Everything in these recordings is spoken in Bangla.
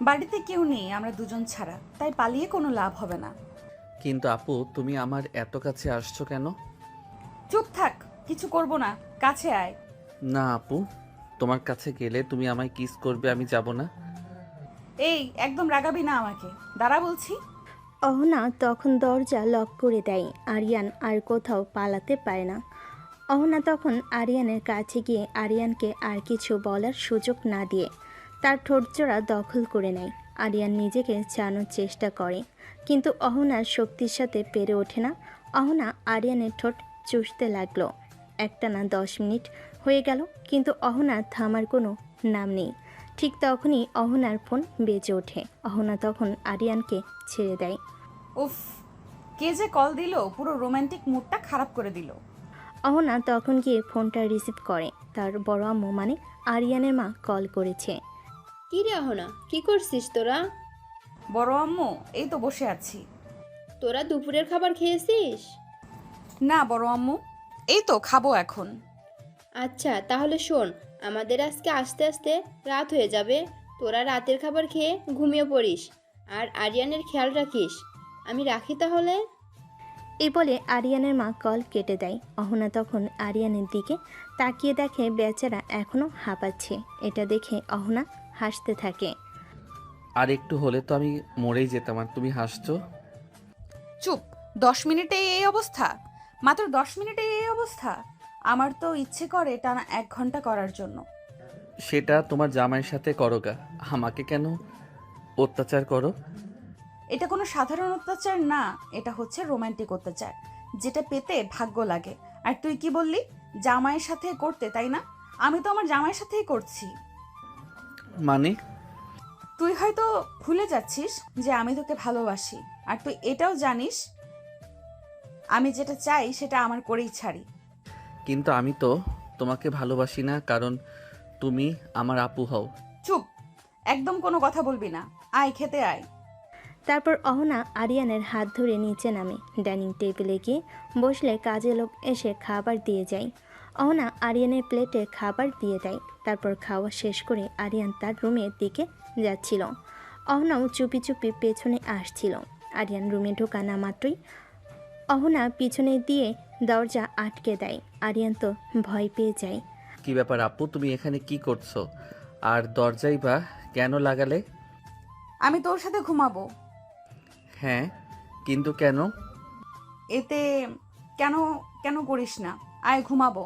বাড়িতে কেউ নেই, আমরা দুজন ছাড়া, তাই পালিয়ে কোনো লাভ হবে না। কিন্তু আপু, তুমি আমার এত কাছে আসছো কেন? চুপ থাক, কিছু করব না, কাছে আয়। না আপু, তোমার কাছে গেলে তুমি আমায় কিস করবে, আমি যাব না। এই একদম রাগাবি না আমাকে, দাঁড়া বলছি। অহনা তখন দরজা লক করে দেয়। আরিয়ান আর কোথাও পালাতে পারে না। অহনা তখন আরিয়ানের কাছে গিয়ে আরিয়ানকে আর কিছু বলার সুযোগ না দিয়ে তার ঠোঁটজোড়া দখল করে নেয়। আরিয়ান নিজেকে চানোর চেষ্টা করে, কিন্তু অহনার শক্তির সাথে পেরে ওঠে না। অহনা আরিয়ানের ঠোঁট চুষতে লাগলো। একটানা 10 মিনিট হয়ে গেল, কিন্তু অহনার থামার কোনো নাম নেই। ঠিক তখনই অহনার ফোন বেজে ওঠে। অহনা তখন আরিয়ানকে ছেড়ে দেয়। উফ, কে যে কল দিল, পুরো রোমান্টিক মুডটা খারাপ করে দিল। অহনা তখন গিয়ে ফোনটা রিসিভ করে। তার বড় আম্মু মানে আরিয়ানের মা কল করেছে। কি রে অহনা, কি করছিস তোরা? বড় আম্মু, এই তো বসে আছি। তোরা দুপুরের খাবার খেয়েছিস? না বড় আম্মু, এই তো খাবো এখন। আচ্ছা তাহলে শোন, আমাদের আজকে আস্তে আস্তে রাত হয়ে যাবে। তোরা রাতের খাবার খেয়ে ঘুমিয়ে পড়িস, আর আরিয়ানের খেয়াল রাখিস। আমি রাখি তাহলে। এই বলে আরিয়ানের মা কল কেটে দেয়। অহনা তখন আরিয়ানের দিকে তাকিয়ে দেখে বেচারা এখনও হাঁপাচ্ছে। এটা দেখে অহনা হাসতে থাকে। আর একটু হলে তো আমি মরেই যেতাম, আর তুমি হাসছো। চুপ, 10 মিনিটে এই অবস্থা? মাত্র 10 মিনিটে এই অবস্থা? আমার তো ইচ্ছে করে টানা 1 ঘন্টা করার জন্য। সেটা তোমার জামাইয়ের সাথে করো গা, আমাকে কেন অত্যাচার করো? এটা কোনো সাধারণ অত্যাচার না, এটা হচ্ছে রোমান্টিক অত্যাচার, যেটা পেতে ভাগ্য লাগে। আর তুই কি বললি, জামাইয়ের সাথে করতে, তাই না? আমি তো আমার জামাইয়ের সাথেই করছি। মানে? তুই হয়তো ভুলে যাচ্ছিস যে আমি তোকে ভালোবাসি, আর তুই এটাও জানিস আমি যেটা চাই সেটা আমার করেই ছাড়ি। কিন্তু আমি তো তোমাকে ভালোবাসি না, কারণ তুমি আমার আপু হও। চুপ, একদম কোনো কথা বলবি না। আয় খেতে আয়। তারপর অহনা আরিয়ানের হাত ধরে নিচে নামে। ডাইনিং টেবিলে গিয়ে বসলে কাজের লোক এসে খাবার দিয়ে যায়। অহনা আরিয়ানের প্লেটে খাবার দিয়ে দেয়। তারপর খাওয়া শেষ করে আরিয়ান তার রুমের দিকে যাচ্ছিল। অহনাও চুপি চুপি পেছনে আসছিল। আরিয়ান রুমে ঢোকা না মাত্রই অহনা পিছনে দিয়ে দরজা আটকে দেয়। আরিয়ান তো ভয় পেয়ে যায়। কি ব্যাপার আপু, তুমি এখানে কি করছো? আর দরজাই বা কেন লাগালে? আমি তোর সাথে ঘুমাবো। হ্যাঁ, কিন্তু কেন? এতে কেন কেন করিস না, আয় ঘুমাবো।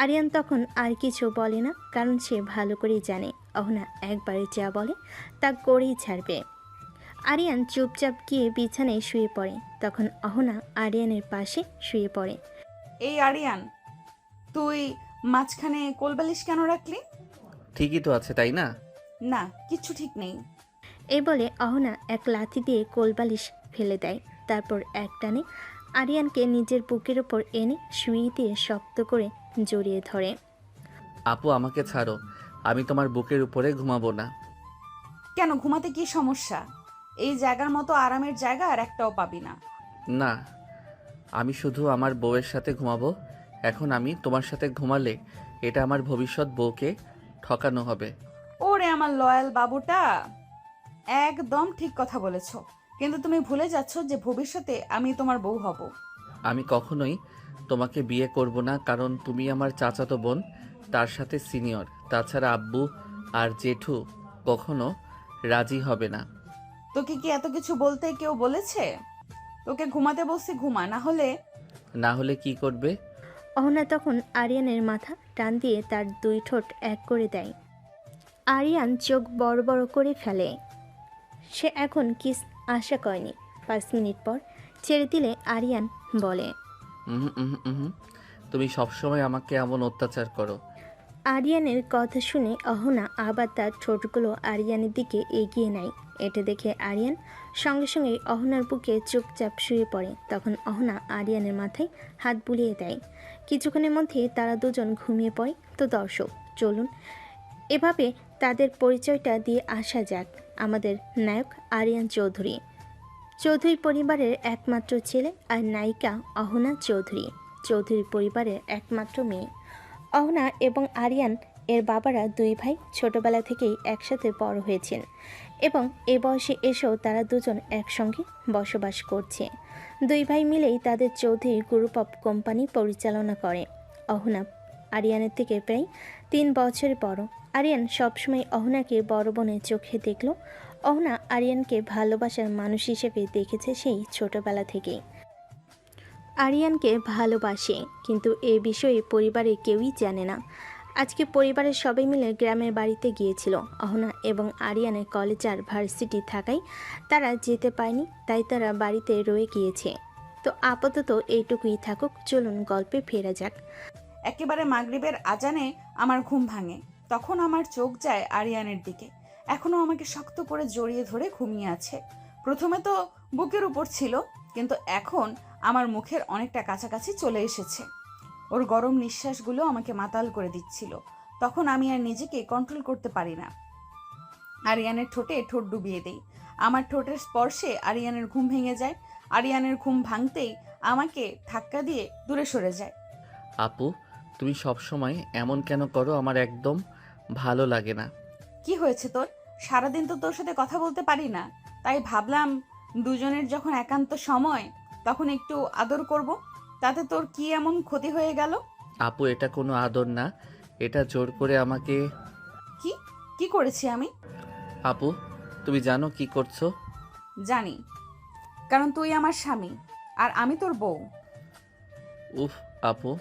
আরিয়ান তখন আর কিছু বলে না, কারণ সে ভালো করেই জানে অহনা একবারে যা বলে তা করেই ছাড়বে। আরিয়ান চুপচাপ গিয়ে বিছানায় শুয়ে পড়ে। তখন অহনা আরিয়ানের পাশে শুয়ে পড়ে। এই আরিয়ান, তুই মাঝখানে কোলবালিশ কেন রাখলি? ঠিকই তো আছে, তাই না? না, কিচ্ছু ঠিক নেই। এই বলে অহনা এক লাথি দিয়ে কোলবালিশ ফেলে দেয়। তারপর এক টানে আরিয়ানকে নিজের বুকের ওপর এনে শুয়ে দিয়ে শক্ত করে জড়িয়ে ধরে। আপু, আমাকে ছাড়ো, আমি তোমার বুকের উপরে ঘুমাবো না। কেন, ঘুমাতে কি সমস্যা? এই জায়গার মতো আরামের জায়গা আর একটাও পাবি না। না, আমি শুধু আমার বউয়ের সাথে ঘুমাবো। এখন আমি তোমার সাথে ঘুমালে এটা আমার ভবিষ্যৎ বউকে ঠকানো হবে। ওরে আমার লয়াল বাবুটা, একদম ঠিক কথা বলেছ। কিন্তু তুমি ভুলে যাচ্ছ যে ভবিষ্যতে আমি তোমার বউ হব। আমি কখনোই তোমাকে বিয়ে করব না, কারণ তুমি আমার চাচাতো বোন, তার সাথে সিনিয়র। তাছাড়া আব্বু আর জেঠু কখনো রাজি হবে না। তোকে কি এত কিছু বলতে কেউ বলেছে? তোকে ঘুমাতে বলছি, ঘুমা, না হলে। না হলে কি করবে? অহনা তখন আরিয়ানের মাথা টান দিয়ে তার দুই ঠোঁট এক করে দেয়। আরিয়ান চোখ বড় বড় করে ফেলে। সে এখন কিস আশা করেনি। 5 মিনিট পর ছেড়ে দিলে আরিয়ান বলে। উহুম, উহুম, উহুম। তুমি সবসময় আমাকে এমন অত্যাচার করো। আরিয়ানের কথা শুনে অহনা আবার তার ঠোঁটগুলো আরিয়ানের দিকে এগিয়ে নেয়। এটা দেখে আরিয়ান সঙ্গে সঙ্গে অহনার বুকে চুপচাপ শুয়ে পড়ে। তখন অহনা আরিয়ানের মাথায় হাত বুলিয়ে দেয়। কিছুক্ষণের মধ্যে তারা দুজন ঘুমিয়ে পড়ে। তো দর্শক, চলুন এভাবে তাদের পরিচয়টা দিয়ে আসা যাক। আমাদের নায়ক আরিয়ান চৌধুরী, চৌধুরী পরিবারের একমাত্র ছেলে, আর নায়িকা অহনা চৌধুরী, চৌধুরী পরিবারের একমাত্র মেয়ে। অহনা এবং আরিয়ান এর বাবারা দুই ভাই ছোটবেলা থেকেই একসাথে বড় হয়েছেন। এবং এ বয়সে এসেও তারা দুজন একসঙ্গে বসবাস করছে। দুই ভাই মিলেই তাদের চৌধুরী গ্রুপ অফ কোম্পানি পরিচালনা করে। অহনা আরিয়ানের থেকে প্রায় 3 বছরের বড়। আরিয়ান সবসময় অহনাকে বড় বোনের চোখে দেখল। অহনা আরিয়ানকে ভালোবাসার মানুষ হিসেবে দেখেছে সেই ছোটবেলা থেকেই। আরিয়ানকে ভালোবাসে, কিন্তু এ বিষয়ে পরিবারের কেউই জানে না। আজকে পরিবারের সবাই মিলে গ্রামের বাড়িতে গিয়েছিল। অহনা এবং আরিয়ানের কলেজ আর ভার্সিটি থাকায় তারা যেতে পারেনি, তাই তারা বাড়িতে রয়ে গিয়েছে। তো আপাতত এইটুকুই থাকুক, চলুন গল্পে ফেরা যাক। একেবারে মাগরিবের আজানে আমার ঘুম ভাঙে। তখন আমার চোখ যায় আরিয়ানের দিকে। এখনো আমাকে শক্ত করে জড়িয়ে ধরে ঘুমিয়ে আছে। প্রথমে তো বুকের উপর ছিল, কিন্তু এখন আমার মুখের অনেকটা কাছাকাছি চলে এসেছে। ওর গরম নিঃশ্বাসগুলো আমাকে মাতাল করে দিচ্ছিল। তখন আমি আর নিজেকে কন্ট্রোল করতে পারি না। আরিয়ানের ঠোঁটে ঠোঁট ডুবিয়ে দেই। আমার ঠোঁটের স্পর্শে আরিয়ানের ঘুম ভেঙে যায়। আরিয়ানের ঘুম ভাঙতেই আমাকে ধাক্কা দিয়ে দূরে সরে যায়। আপু, তুমি সব সময় এমন কেন করো? আমার একদম ভালো লাগে না। কি হয়েছে তোর? সারাদিন তো তোর সাথে কথা বলতে পারি না, তাই ভাবলাম দুজনের যখন একান্ত সময় তখন একটু আদর করব। তাতে তোর কি এমন ক্ষতি হয়ে গেল? আপু, এটা কোনো আদর না, এটা জোর করে আমাকে। কি কি করেছি আমি? আপু, তুমি জানো কি করছো? জানি, কারণ তুই আমার স্বামী আর আমি তোর বউ। উফ আপু।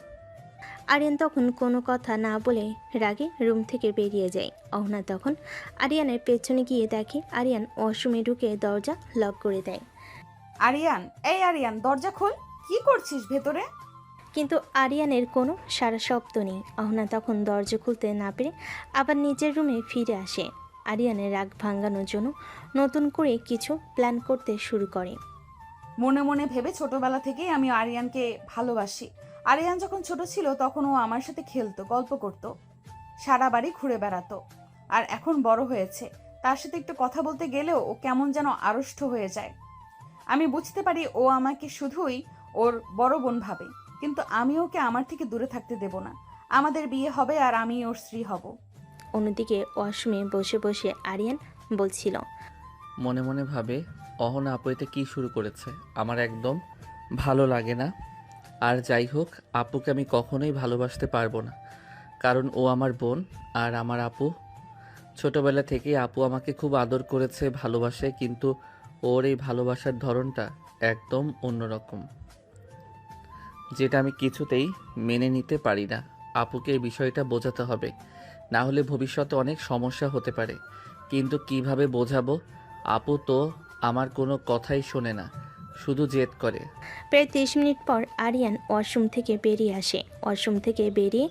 আরিয়ান তখন কোনো কথা না বলে রাগে রুম থেকে বেরিয়ে যায়। অহনা তখন আরিয়ানের পেছনে গিয়ে দেখে আরিয়ান ওয়াশরুমে ঢুকে দরজা লক করে দেয়। আরিয়ান, এই আরিয়ান, দরজা খোল। কি করছিস ভেতরে? কিন্তু আরিয়ানের কোনো সারা শব্দ নেই। অহনা তখন দরজা খুলতে না পেরে আবার নিজের রুমে ফিরে আসে। আরিয়ানের রাগ ভাঙানোর জন্য নতুন করে কিছু প্ল্যান করতে শুরু করে। মনে মনে ভেবে ছোটবেলা থেকেই আমি আরিয়ানকে ভালোবাসি। আরিয়ান যখন ছোট ছিল তখন ও আমার সাথে খেলতো, গল্প করতো, সারা বাড়ি ঘুরে বেড়াতো। আর এখন বড় হয়েছে, তার সাথে একটু কথা বলতে গেলেও ও কেমন যেন আড়ষ্ট হয়ে যায়। আমি বুঝতে পারি ও আমাকে শুধুই ওর বড় বোন ভাবে, কিন্তু আমি ওকে আমার থেকে দূরে থাকতে দেব না। আমাদের বিয়ে হবে আর আমি ওর স্ত্রী হব। অন্যদিকে ওয়াশরুমে বসে বসে আরিয়ান বলছিল, মনে মনে ভাবে, অহনা আপু এটা কি শুরু করেছে? আমার একদম ভালো লাগে না। আর যাই হোক, আপুকে আমি কখনোই ভালোবাসতে পারবো না, কারণ ও আমার বোন আর আমার আপু। ছোটবেলা থেকেই আপু আমাকে খুব আদর করেছে, ভালোবাসে, কিন্তু ওর এই ভালোবাসার ধরনটা একদম অন্যরকম, যেটা আমি কিছুতেই মেনে নিতে পারি না। আপুকে এই বিষয়টা বোঝাতে হবে, না হলে ভবিষ্যতে অনেক সমস্যা হতে পারে। কিন্তু কিভাবে বোঝাবো? আপু তো আমার কোনো কথাই শোনে না, শুধু জেদ করে। প্রায় 30 মিনিট পর আরিয়ান ওয়াশরুম থেকে বেরিয়ে আসে। ওয়াশরুম থেকে বেরিয়ে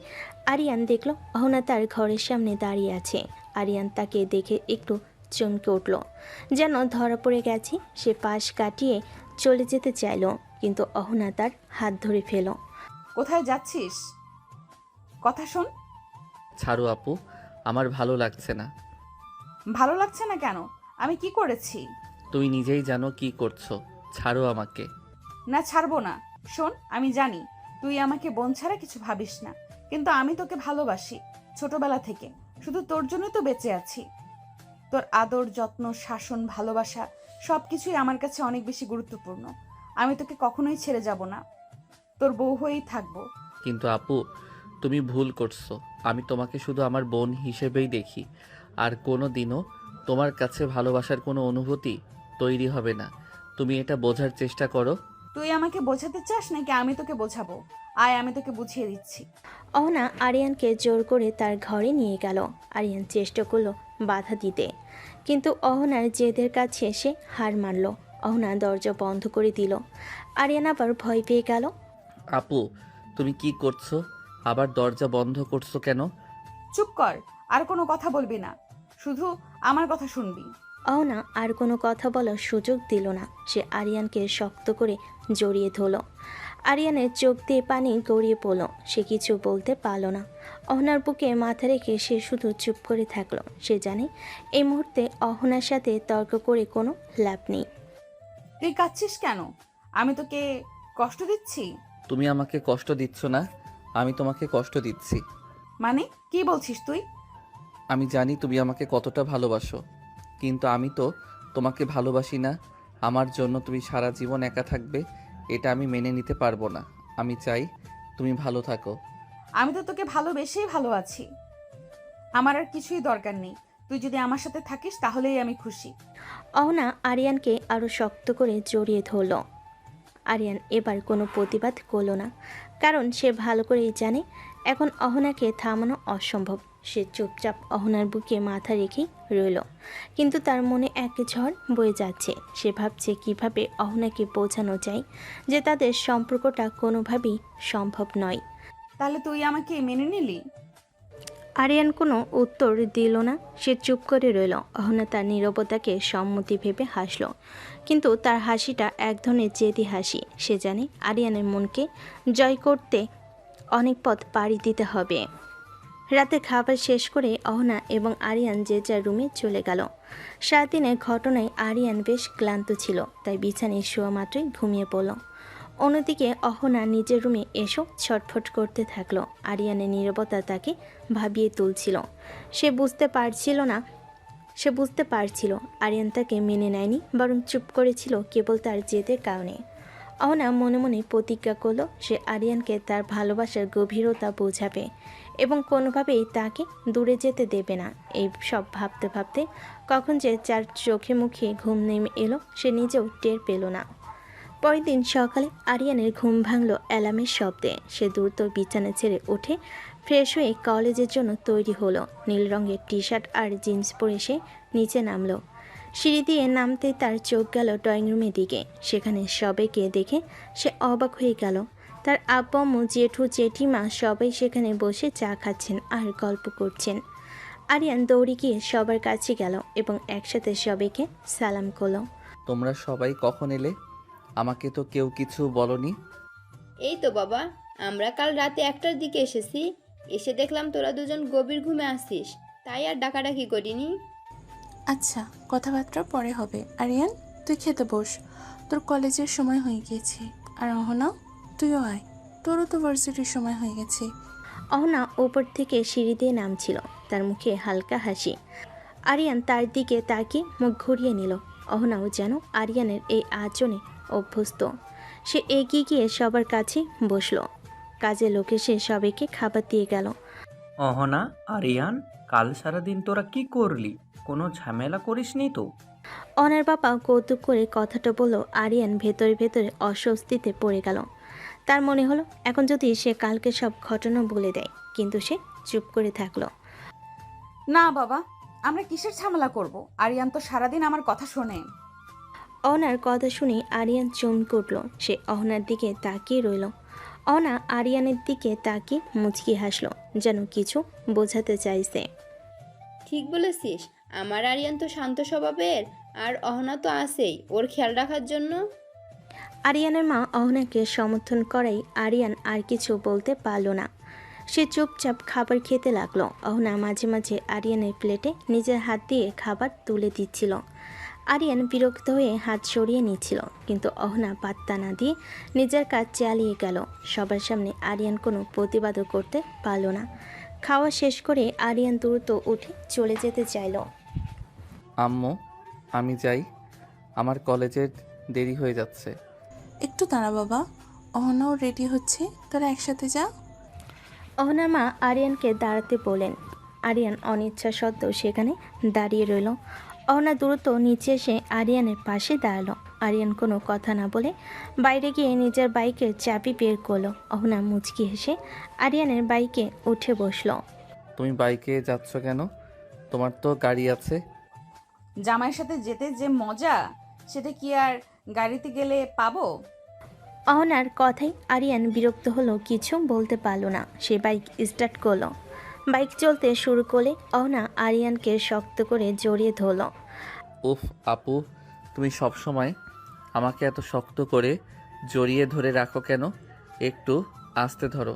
আরিয়ান দেখল অহনা তার ঘরের সামনে দাঁড়িয়ে আছে। আরিয়ান তাকে দেখে একটু চমকে উঠল, যেন ধরা পড়ে গেছে। সে পাশ কাটিয়ে চলে যেতে চাইল, কিন্তু অহনা তার হাত ধরে ফেল। কোথায় যাচ্ছিস? কথা শোন। ছাড়ো আপু, আমার ভালো লাগছে না। ভালো লাগছে না কেন? আমি কি করেছি? তুই নিজেই জানো কি করছো, ছাড়ো আমাকে। না, ছাড়বো না। শোন, আমি জানি তুই আমাকে বোন ছাড়া কিছু ভাবিস না, কিন্তু আমি তোকে ভালোবাসি ছোটবেলা থেকে। শুধু তোর জন্য তো বেঁচে আছি। তোর আদর, যত্ন, শাসন, ভালোবাসা সবকিছুই আমার কাছে অনেক বেশি গুরুত্বপূর্ণ। আমি তোকে কখনোই ছেড়ে যাব না, তোর বউ হয়েই থাকবো। কিন্তু আপু, তুমি ভুল করছো। আমি তোমাকে শুধু আমার বোন হিসেবেই দেখি, আর কোনো দিনও তোমার কাছে ভালোবাসার কোনো অনুভূতি তৈরি হবে না। তুমি এটা বোঝার চেষ্টা করো। তুই আমাকে বোঝাতে চাস নাকি আমি তোকে বোঝাবো? আয়, আমি তোকে বুঝিয়ে দিচ্ছি। অহনা আরিয়ানকে জোর করে তার ঘরে নিয়ে গেল। আরিয়ান চেষ্টা করলো বাধা দিতে, কিন্তু অহনার জেদের কাছে এসে হার মানল। অহনা দরজা বন্ধ করে দিল। আরিয়ান আবার ভয় পেয়ে গেল। আপু, তুমি কি করছো? আবার দরজা বন্ধ করছো কেন? চুপ কর, আর কোনো কথা বলবি না, শুধু আমার কথা শুনবি। অহনা আর কোনো কথা বলার সুযোগ দিল না। সে আরিয়ানকে শক্ত করে জড়িয়ে ধরল। আরিয়ানের চোখ দিয়ে পানি গড়িয়ে পড়ল। সে কিছু বলতে পারল না। অহনার বুকে মাথা রেখে সে শুধু চুপ করে থাকলো। সে জানে এই মুহূর্তে অহনার সাথে তর্ক করে কোনো লাভ নেই। তুই কাঁদছিস কেন? আমি তোকে কষ্ট দিচ্ছি? তুমি আমাকে কষ্ট দিচ্ছ না, আমি তোমাকে কষ্ট দিচ্ছি। মানে কি বলছিস তুই? আমি জানি তুমি আমাকে কতটা ভালোবাসো, কিন্তু আমি তো তোমাকে ভালোবাসি না। আমার জন্য তুমি সারা জীবন একা থাকবে, এটা আমি মেনে নিতে পারবো না। আমি চাই তুমি ভালো থাকো। আমি তো তোকে ভালোবেসেই ভালো আছি। আমার আর কিছুই দরকার নেই। তুই যদি আমার সাথে থাকিস তাহলেই আমি খুশি। অহনা আরিয়ানকে আরও শক্ত করে জড়িয়ে ধরল। আরিয়ান এবার কোনো প্রতিবাদ করল না, কারণ সে ভালো করেই জানে এখন অহনাকে থামানো অসম্ভব। সে চুপচাপ অহনার বুকে মাথা রেখেই রইল, কিন্তু তার মনে এক ঝড় বয়ে যাচ্ছে। সে ভাবছে কিভাবে অহনাকে বোঝানো যায় যে তাদের সম্পর্কটা কোনোভাবেই সম্ভব নয়। তাহলে তুই আমাকে মেনে নিলি? আরিয়ান কোনো উত্তর দিল না, সে চুপ করে রইল। অহনা তার নীরবতাকে সম্মতি ভেবে হাসল, কিন্তু তার হাসিটা এক ধরনের জেদি হাসি। সে জানে আরিয়ানের মনকে জয় করতে অনেক পথ পাড়ি দিতে হবে। রাতে খাবার শেষ করে অহনা এবং আরিয়ান যে যার রুমে চলে গেল। সারাদিনের ঘটনায় আরিয়ান বেশ ক্লান্ত ছিল, তাই বিছানায় শোয়া মাত্রই ঘুমিয়ে পড়ল। অন্যদিকে অহনা নিজের রুমে এসো ছটফট করতে থাকলো। আরিয়ানের নীরবতা তাকে ভাবিয়ে তুলছিল। সে বুঝতে পারছিল আরিয়ান তাকে মেনে নেয়নি, বরং চুপ করেছিল কেবল তার জেদের কারণে। অহনা মনে মনে প্রতিজ্ঞা করলো সে আরিয়ানকে তার ভালোবাসার গভীরতা বোঝাবে এবং কোনোভাবেই তাকে দূরে যেতে দেবে না। এই সব ভাবতে ভাবতে কখন যে যার চোখে মুখে ঘুম নেমে এলো সে নিজেও টের পেল না। পরের দিন সকালে আরিয়ানের ঘুম ভাঙল অ্যালার্মের শব্দে। সে দ্রুত বিছানা ছেড়ে উঠে ফ্রেশ হয়ে কলেজের জন্য তৈরি হলো। নীল রঙের টি শার্ট আর জিন্স পরে সে নিচে নামলো। সিঁড়ি দিয়ে নামতেই তার চোখ গেল ড্রয়িং রুমের দিকে। সেখানে সবাইকে দেখে সে অবাক হয়ে গেল। তার আব্বু আম্মু, জেঠু জেঠিমা সবাই সেখানে বসে চা খাচ্ছেন আর গল্প করছেন। আরিয়ান দৌড়ে গিয়ে সবার কাছে গেল এবং একসাথে সবাইকে সালাম করলো। তোমরা সবাই কখন এলে? আমাকে তো কেউ কিছু বলনি। এই তো বাবা, আমরা কাল রাতে 1টার দিকে এসেছি। এসে দেখলাম তোরা দুজন গভীর ঘুমে আসিস, তাই আর ডাকাডাকি করিনি। আচ্ছা, কথাবার্তা পরে হবে। আরিয়ান, তুই খেতে বস, তোর কলেজের সময় হয়ে গিয়েছে। আর অহনা, তুইও আয়, তোরও তো ভার্সিটির সময় হয়ে গেছে। অহনা ওপর থেকে সিঁড়ি দিয়ে নামছিল, তার মুখে হালকা হাসি। আরিয়ান তার দিকে তাকিয়ে মুখ ঘুরিয়ে নিল। অহনাও যেন আরিয়ানের এই আচরণে অভ্যস্ত। সে এগিয়ে গিয়ে সবার কাছে বসলো। কাজে লোক এসে সবাইকে খাবার দিয়ে গেল। অহনা, আরিয়ান, কাল সারাদিন তোরা কি করলি? কোনো ঝামেলা করিসনি তো? অনার বাবা কৌতুক করে কথাটা বলল। আরিয়ান ভেতরে ভেতরে অস্বস্তিতে পড়ে গেল। তার মনে হলো এখন যদি সে কালকে সব ঘটনা বলে দেয়, কিন্তু সে চুপ করে থাকলো। না বাবা, আমরা কিসের ঝামেলা করব? আরিয়ান তো সারাদিন আমার কথা শোনে। অহনার কথা শুনে আরিয়ান চমকে উঠল। সে অহনার দিকে তাকিয়ে রইল। অহনা আরিয়ানের দিকে তাকিয়ে মুচকি হাসলো, যেন কিছু বোঝাতে চাইছে। ঠিক বলেছিস, আমার আরিয়ান তো শান্ত স্বভাবের, আর অহনা তো আছেই ওর খেয়াল রাখার জন্য। আরিয়ানের মা অহনাকে সমর্থন করাই আরিয়ান আর কিছু বলতে পারল না। সে চুপচাপ খাবার খেতে লাগলো। অহনা মাঝে মাঝে আরিয়ানের প্লেটে নিজের হাত দিয়ে খাবার তুলে দিচ্ছিল। আরিয়ান বিরক্ত হয়ে হাত সরিয়ে নিচ্ছিল, কিন্তু অহনা পাত্তা না দিয়ে নিজের কাজ চালিয়ে গেল। সবার সামনে আরিয়ান কোনো প্রতিবাদও করতে পারল না। খাওয়া শেষ করে আরিয়ান দ্রুত উঠে চলে যেতে চাইল। আম্মু, আমি যাই, আমার কলেজের দেরি হয়ে যাচ্ছে। একটু দাঁড়া বাবা, অহনাও রেডি হচ্ছে, তোরা একসাথে যা। অহনার মা আরিয়ানকে দাঁড়াতে বলেন। আরিয়ান অনিচ্ছা সত্ত্বেও সেখানে দাঁড়িয়ে রইল। অহনা দ্রুত নিচে এসে আরিয়ানের পাশে দাঁড়ালো। আরিয়ান কোনো কথা না বলে বাইরে গিয়ে নিজের বাইকের চাবি বের করলো। অহনা মুচকি হেসে আরিয়ানের বাইকে উঠে বসলো। তুমি বাইকে যাচ্ছ কেন? তোমার তো গাড়ি আছে। জামাইয়ের সাথে যেতে যে মজা, সেটা কি আর গাড়িতে গেলে পাবো? অহনার কথাই আরিয়ান বিরক্ত হলো, কিছু বলতে পারলো না। সে বাইক স্টার্ট করলো। বাইক চলতে শুরু করলে অহনা আরিয়ানকে শক্ত করে জড়িয়ে ধরলো। উফ আপু, তুমি সব সময় আমাকে এত শক্ত করে জড়িয়ে ধরে রাখো কেন? একটু আস্তে ধরো।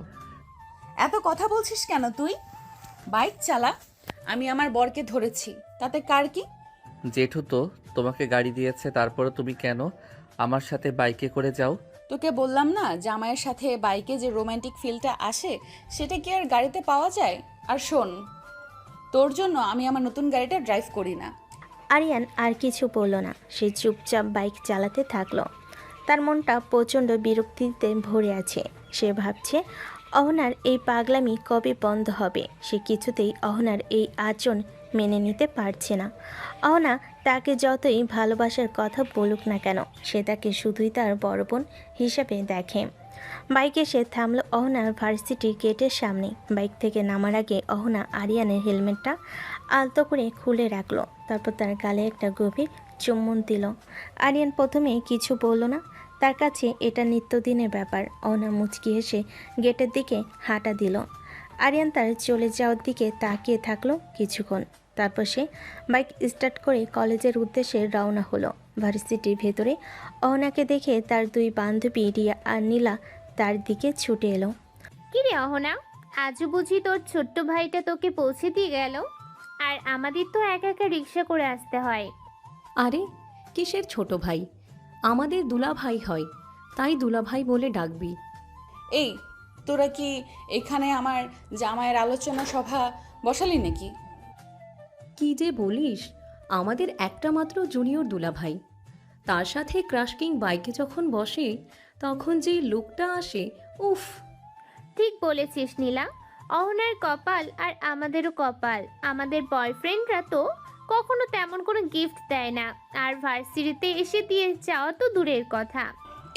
এত কথা বলছিস কেন তুই? বাইক চালা, আমি আমার বরকে ধরেছি, তাতে কার কি? জেঠু তো তোমাকে গাড়ি দিয়েছে, তারপরে তুমি কেন আমার সাথে বাইকে করে যাও? তোকে বললাম না, জামাইয়ের সাথে বাইকে যে রোমান্টিক ফিলটা আসে সেটা কি আর গাড়িতে পাওয়া যায়? আর শোন, তোর জন্য আমি আমার নতুন গাড়িটা ড্রাইভ করি না। আরিয়ান আর কিছু বলল না, সে চুপচাপ বাইক চালাতে থাকলো। তার মনটা প্রচণ্ড বিরক্তিতে ভরে আছে। সে ভাবছে অহনার এই পাগলামি কবে বন্ধ হবে। সে কিছুতেই অহনার এই আচরণ মেনে নিতে পারছে না। অহনা তাকে যতই ভালোবাসার কথা বলুক না কেন, সে তাকে শুধুই তার বড় বোন হিসাবে দেখে। বাইকে সে থামলো অহনার ভার্সিটির গেটের সামনে। বাইক থেকে নামার আগে অহনা আরিয়ানের হেলমেটটা আলতো করে খুলে রাখলো, তারপর তার গালে একটা গভীর চুম্বন দিল। আরিয়ান প্রথমে কিছু বলল না, তার কাছে এটা নিত্যদিনের ব্যাপার। অহনা মুচকি হেসে গেটের দিকে হাঁটা দিল। আরিয়ান তার চলে যাওয়ার দিকে তাকিয়ে থাকলো কিছুক্ষণ, তারপর সে বাইক স্টার্ট করে কলেজের উদ্দেশ্যে রওনা হলো। ভার্সিটির ভেতরে অহনাকে দেখে তার দুই বান্ধবী রিয়া আর নীলা তার দিকে ছুটে এলো। কি রে অহনা, আজও বুঝি তোর ছোট্ট ভাইটা তোকে পৌঁছে দিয়ে গেল? আর আমাদের তো একা একা রিক্সা করে আসতে হয়। আরে কিসের ছোট ভাই, আমাদের দুলা ভাই হয়, তাই দুলা ভাই বলে ডাকবি। এই, তোরা কি এখানে আমার জামাইয়ের আলোচনা সভা বসালি নাকি? কি যে বলিস, আমাদের একটা মাত্র জুনিয়র দুলা ভাই, তার সাথে ক্রাশ কিং বাইকে যখন বসে তখন যে লুকটা আসে, উফ। ঠিক বলেছিস নীলা, অহনার কপাল আর আমাদেরও কপাল। আমাদের বয়ফ্রেন্ডরা তো কখনো তেমন কোনো গিফট দেয় না, আর ভার্সিটিতে এসে দিয়ে যাওয়া তো দূরের কথা।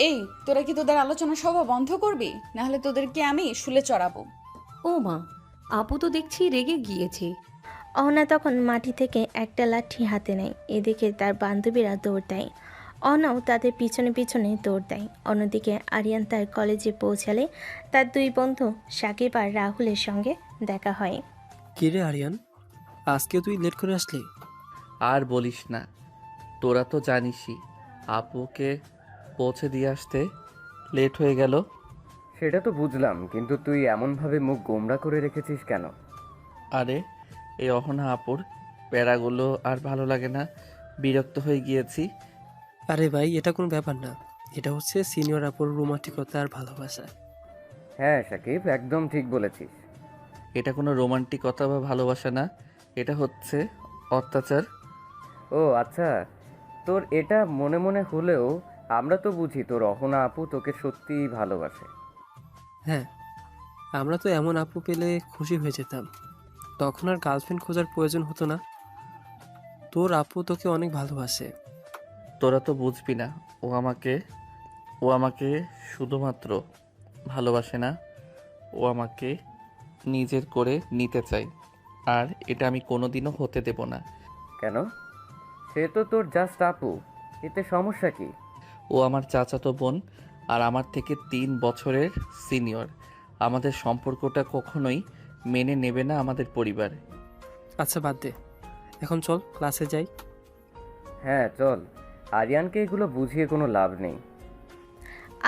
এই, তোরা কি তোদের আলোচনা সভা বন্ধ করবি? নাহলে তোদেরকে আমি শুলে চড়াবো। ও মা, আপু তো দেখছি রেগে গিয়েছে। অহনা তখন মাটি থেকে একটা লাঠি হাতে নেয়। এদিকে তার বান্ধবীরা দৌড় দেয়, অহনাও তাদের পিছনে পিছনে দৌড় দেয়। অন্যদিকে আরিয়ান তার কলেজে পৌঁছালে তার দুই বন্ধু সাকিব আর রাহুলের সঙ্গে দেখা হয়। কিরে আরিয়ান, আজকে তুই লেট করে আসলি? আর বলিস না, তোরা তো জানিসই আপুকে পৌঁছে দিয়ে আসতে লেট হয়ে গেল। সেটা তো বুঝলাম, কিন্তু তুই এমনভাবে মুখ গোমড়া করে রেখেছিস কেন? আরে এই অহনা আপুর প্যারাগুলো আর ভালো লাগে না, বিরক্ত হয়ে গিয়েছি। আরে ভাই, এটা কোনো ব্যাপার না, এটা হচ্ছে সিনিয়র আপুর রোমান্টিকতা আর ভালোবাসা। হ্যাঁ সাকিব, একদম ঠিক বলেছিস। এটা কোনো রোমান্টিকতা বা ভালোবাসা না, এটা হচ্ছে অত্যাচার। ও আচ্ছা, তোর এটা মনে মনে হলেও আমরা তো বুঝি তোর অহনা আপু তোকে সত্যিই ভালোবাসে। হ্যাঁ, আমরা তো এমন আপু পেলে খুশি হয়ে যেতাম, তখন আর গার্লফ্রেন্ড খোঁজার প্রয়োজন হতো না। তোর আপু তোকে অনেক ভালোবাসে। তোরা তো বুঝবি না, ও আমাকে শুধুমাত্র ভালোবাসে না, ও আমাকে নিজের করে নিতে চায়, আর এটা আমি কোনোদিনও হতে দেব না। কেন? সে তো তোর জাস্ট আপু, এতে সমস্যা কি? ও আমার চাচাতো বোন আর আমার থেকে 3 বছরের সিনিয়র। আমাদের সম্পর্কটা কখনোই মেনে নেবে না আমাদের পরিবার। আচ্ছা বাদ দে, এখন চল ক্লাসে যাই। হ্যাঁ চল, আরিয়ানকে এগুলো বুঝিয়ে কোনো লাভ নেই।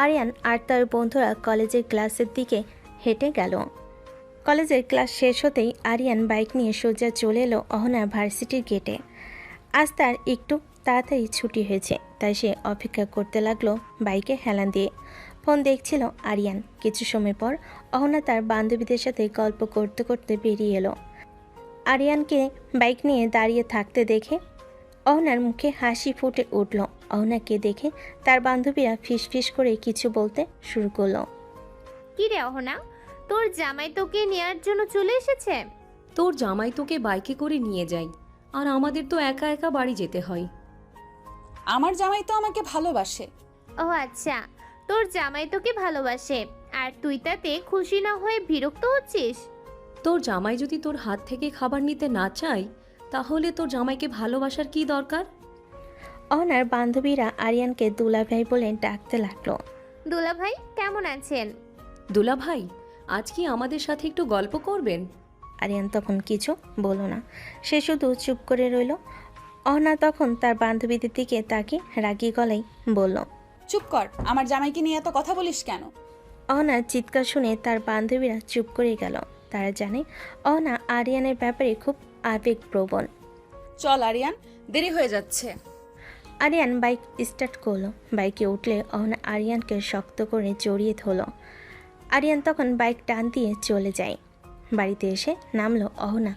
আরিয়ান আর তার বন্ধুরা কলেজের ক্লাসের দিকে হেঁটে গেল। কলেজের ক্লাস শেষ হতেই আরিয়ান বাইক নিয়ে সোজা চলে এলো অহনা ভার্সিটির গেটে। আজ তার একটু তাড়াতাড়ি ছুটি হয়েছে, তাই সে অপেক্ষা করতে লাগলো বাইকে হেলান দিয়ে। ফোন দেখছিল আরিয়ান। কিছু সময় পর অহনা তার বান্ধবীদের সাথে গল্প করতে করতে বেরিয়ে এলো। আরিয়ানকে বাইক নিয়ে দাঁড়িয়ে থাকতে দেখে অহনার মুখে হাসি ফুটে উঠল। অহনাকে দেখে তার বান্ধবীরা ফিসফিস করে কিছু বলতে শুরু করলো। কি রে অহনা, তোর জামাই তোকে নেওয়ার জন্য চলে এসেছে? তোর জামাই তোকে বাইকে করে নিয়ে যায়, আর আমাদের তো একা একা বাড়ি যেতে হয়। আমার জামাই তো আমাকে ভালোবাসে। ও আচ্ছা, তোর জামাই তোকে ভালোবাসে আর তুই তাতে খুশি না হয়ে বিরক্ত হচ্ছিস? তোর জামাই যদি তোর হাত থেকে খাবার নিতে না চায়, তাহলে তোর জামাইকে ভালোবাসার কি দরকার? অহনার বান্ধবীরা আরিয়ানকে দুলাভাই বলে ডাকতে লাগলো। দুলা ভাই কেমন আছেন? দুলা ভাই, আজ কি আমাদের সাথে একটু গল্প করবেন? আরিয়ান তখন কিছু বলল না, সে শুধু চুপ করে রইল। অহনা তখন তার বান্ধবীদের দিকে তাকিয়ে রাগী গলায় বলল, চুপ কর, আমার জামাইকে নিয়ে এত কথা বলিস কেন? অহনার চিৎকার শুনে তার বান্ধবীরা চুপ করে গেল। তারা জানে অহনা আরিয়ানের ব্যাপারে খুব আবেগপ্রবণ। চল আরিয়ান, দেরি হয়ে যাচ্ছে। আরিয়ান বাইক স্টার্ট করলো। বাইকে উঠলে অহনা আরিয়ানকে শক্ত করে জড়িয়ে ধরল। আরিয়ান তখন বাইক টান দিয়ে চলে যায়। বাড়িতে এসে নামলো অহনা।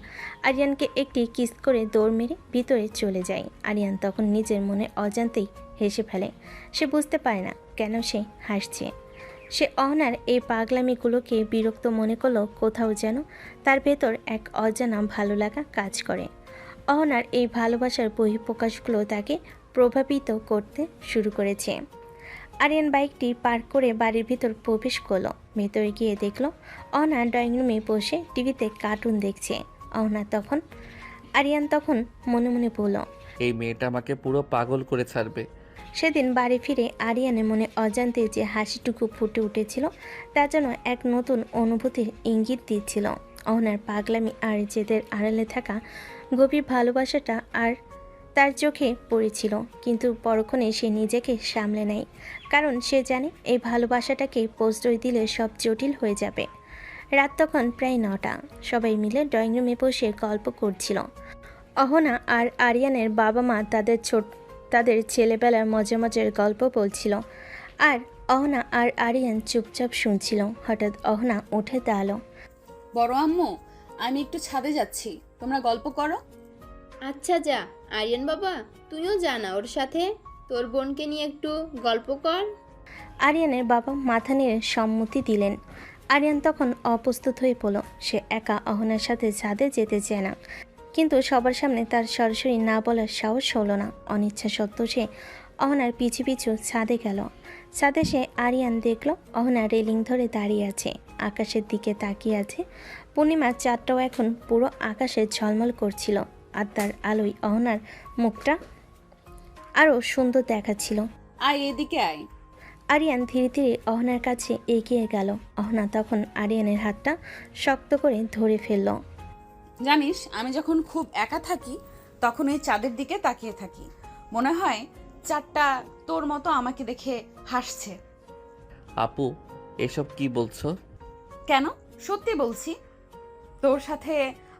আরিয়ানকে একটি কিস করে দৌড় মেরে ভিতরে চলে যায়। আরিয়ান তখন নিজের মনে অজান্তেই হেসে ফেলে। সে বুঝতে পারে না কেন সে হাসছে। সে অহনার এই পাগলামিগুলোকে বিরক্ত মনে করলো। কোথাও যেন তার ভেতর এক অজানা ভালো লাগা কাজ করে। অহনার এই ভালোবাসার বহিঃপ্রকাশগুলো তাকে প্রভাবিত করতে শুরু করেছে। আরিয়ান বাইকটি পার্ক করে বাড়ির ভিতর প্রবেশ করলো। ভেতরে গিয়ে দেখলো অহনা ড্রয়িং রুমে বসে টিভিতে কার্টুন দেখছে। আরিয়ান তখন মনে মনে বলল, এই মেয়েটা আমাকে পুরো পাগল করে ছাড়বে। সেদিন বাড়ি ফিরে আরিয়ানের মনে অজান্তে যে হাসিটুকু ফুটে উঠেছিল তা যেন এক নতুন অনুভূতির ইঙ্গিত দিচ্ছিল। অহনার পাগলামি আর জেদের আড়ালে থাকা গভীর ভালোবাসাটা আর তার চোখে পড়েছিল, কিন্তু পরক্ষণে সে নিজেকে সামলে নেয়, কারণ সে জানে এই ভালোবাসাটাকে প্রশ্রয় দিলে সব জটিল হয়ে যাবে। রাত তখন প্রায় 9টা। সবাই মিলে ড্রয়িং রুমে বসে গল্প করছিল। অহনা আর আরিয়ানের বাবা মা তাদের ছেলেবেলার মজার মজার গল্প বলছিল, আর অহনা আর আরিয়ান চুপচাপ শুনছিল। হঠাৎ অহনা উঠে দাঁড়ালো। বড় আম্মু, আমি একটু ছাদে যাচ্ছি, তোমরা গল্প করো। আচ্ছা যা। আরিয়ান বাবা, তুইও জানা ওর সাথে, তোর বোনকে নিয়ে একটু গল্প কর। আরিয়ানের বাবা মাথা নেড়ে সম্মতি দিলেন। আরিয়ান তখন অপ্রস্তুত হয়ে পড়ল। সে একা অহনার সাথে ছাদে যেতে চায় না, কিন্তু সবার সামনে তার সরাসরি না বলার সাহস হলো না। অনিচ্ছা সত্ত্বেও সে অহনার পিছু পিছু ছাদে গেল। ছাদে সে আরিয়ান দেখল অহনা রেলিং ধরে দাঁড়িয়ে আছে, আকাশের দিকে তাকিয়ে আছে। পূর্ণিমার চাঁদটাও এখন পুরো আকাশে ঝলমল করছিল, আর তার আলোয় অহনার মুখটা আরও সুন্দর দেখাচ্ছিল। আয় এদিকে আয়। আরিয়ান ধীরে ধীরে অহনার কাছে এগিয়ে গেল। অহনা তখন আরিয়ানের হাতটা শক্ত করে ধরে ফেলল। জানিস, আমি যখন খুব একা থাকি তখন এই চাঁদের দিকে তাকিয়ে থাকি, মনে হয় চাঁদটা তোর মতো আমাকে দেখে হাসছে। আপু, এসব কি বলছো? কেন, সত্যি বলছি। তোর সাথে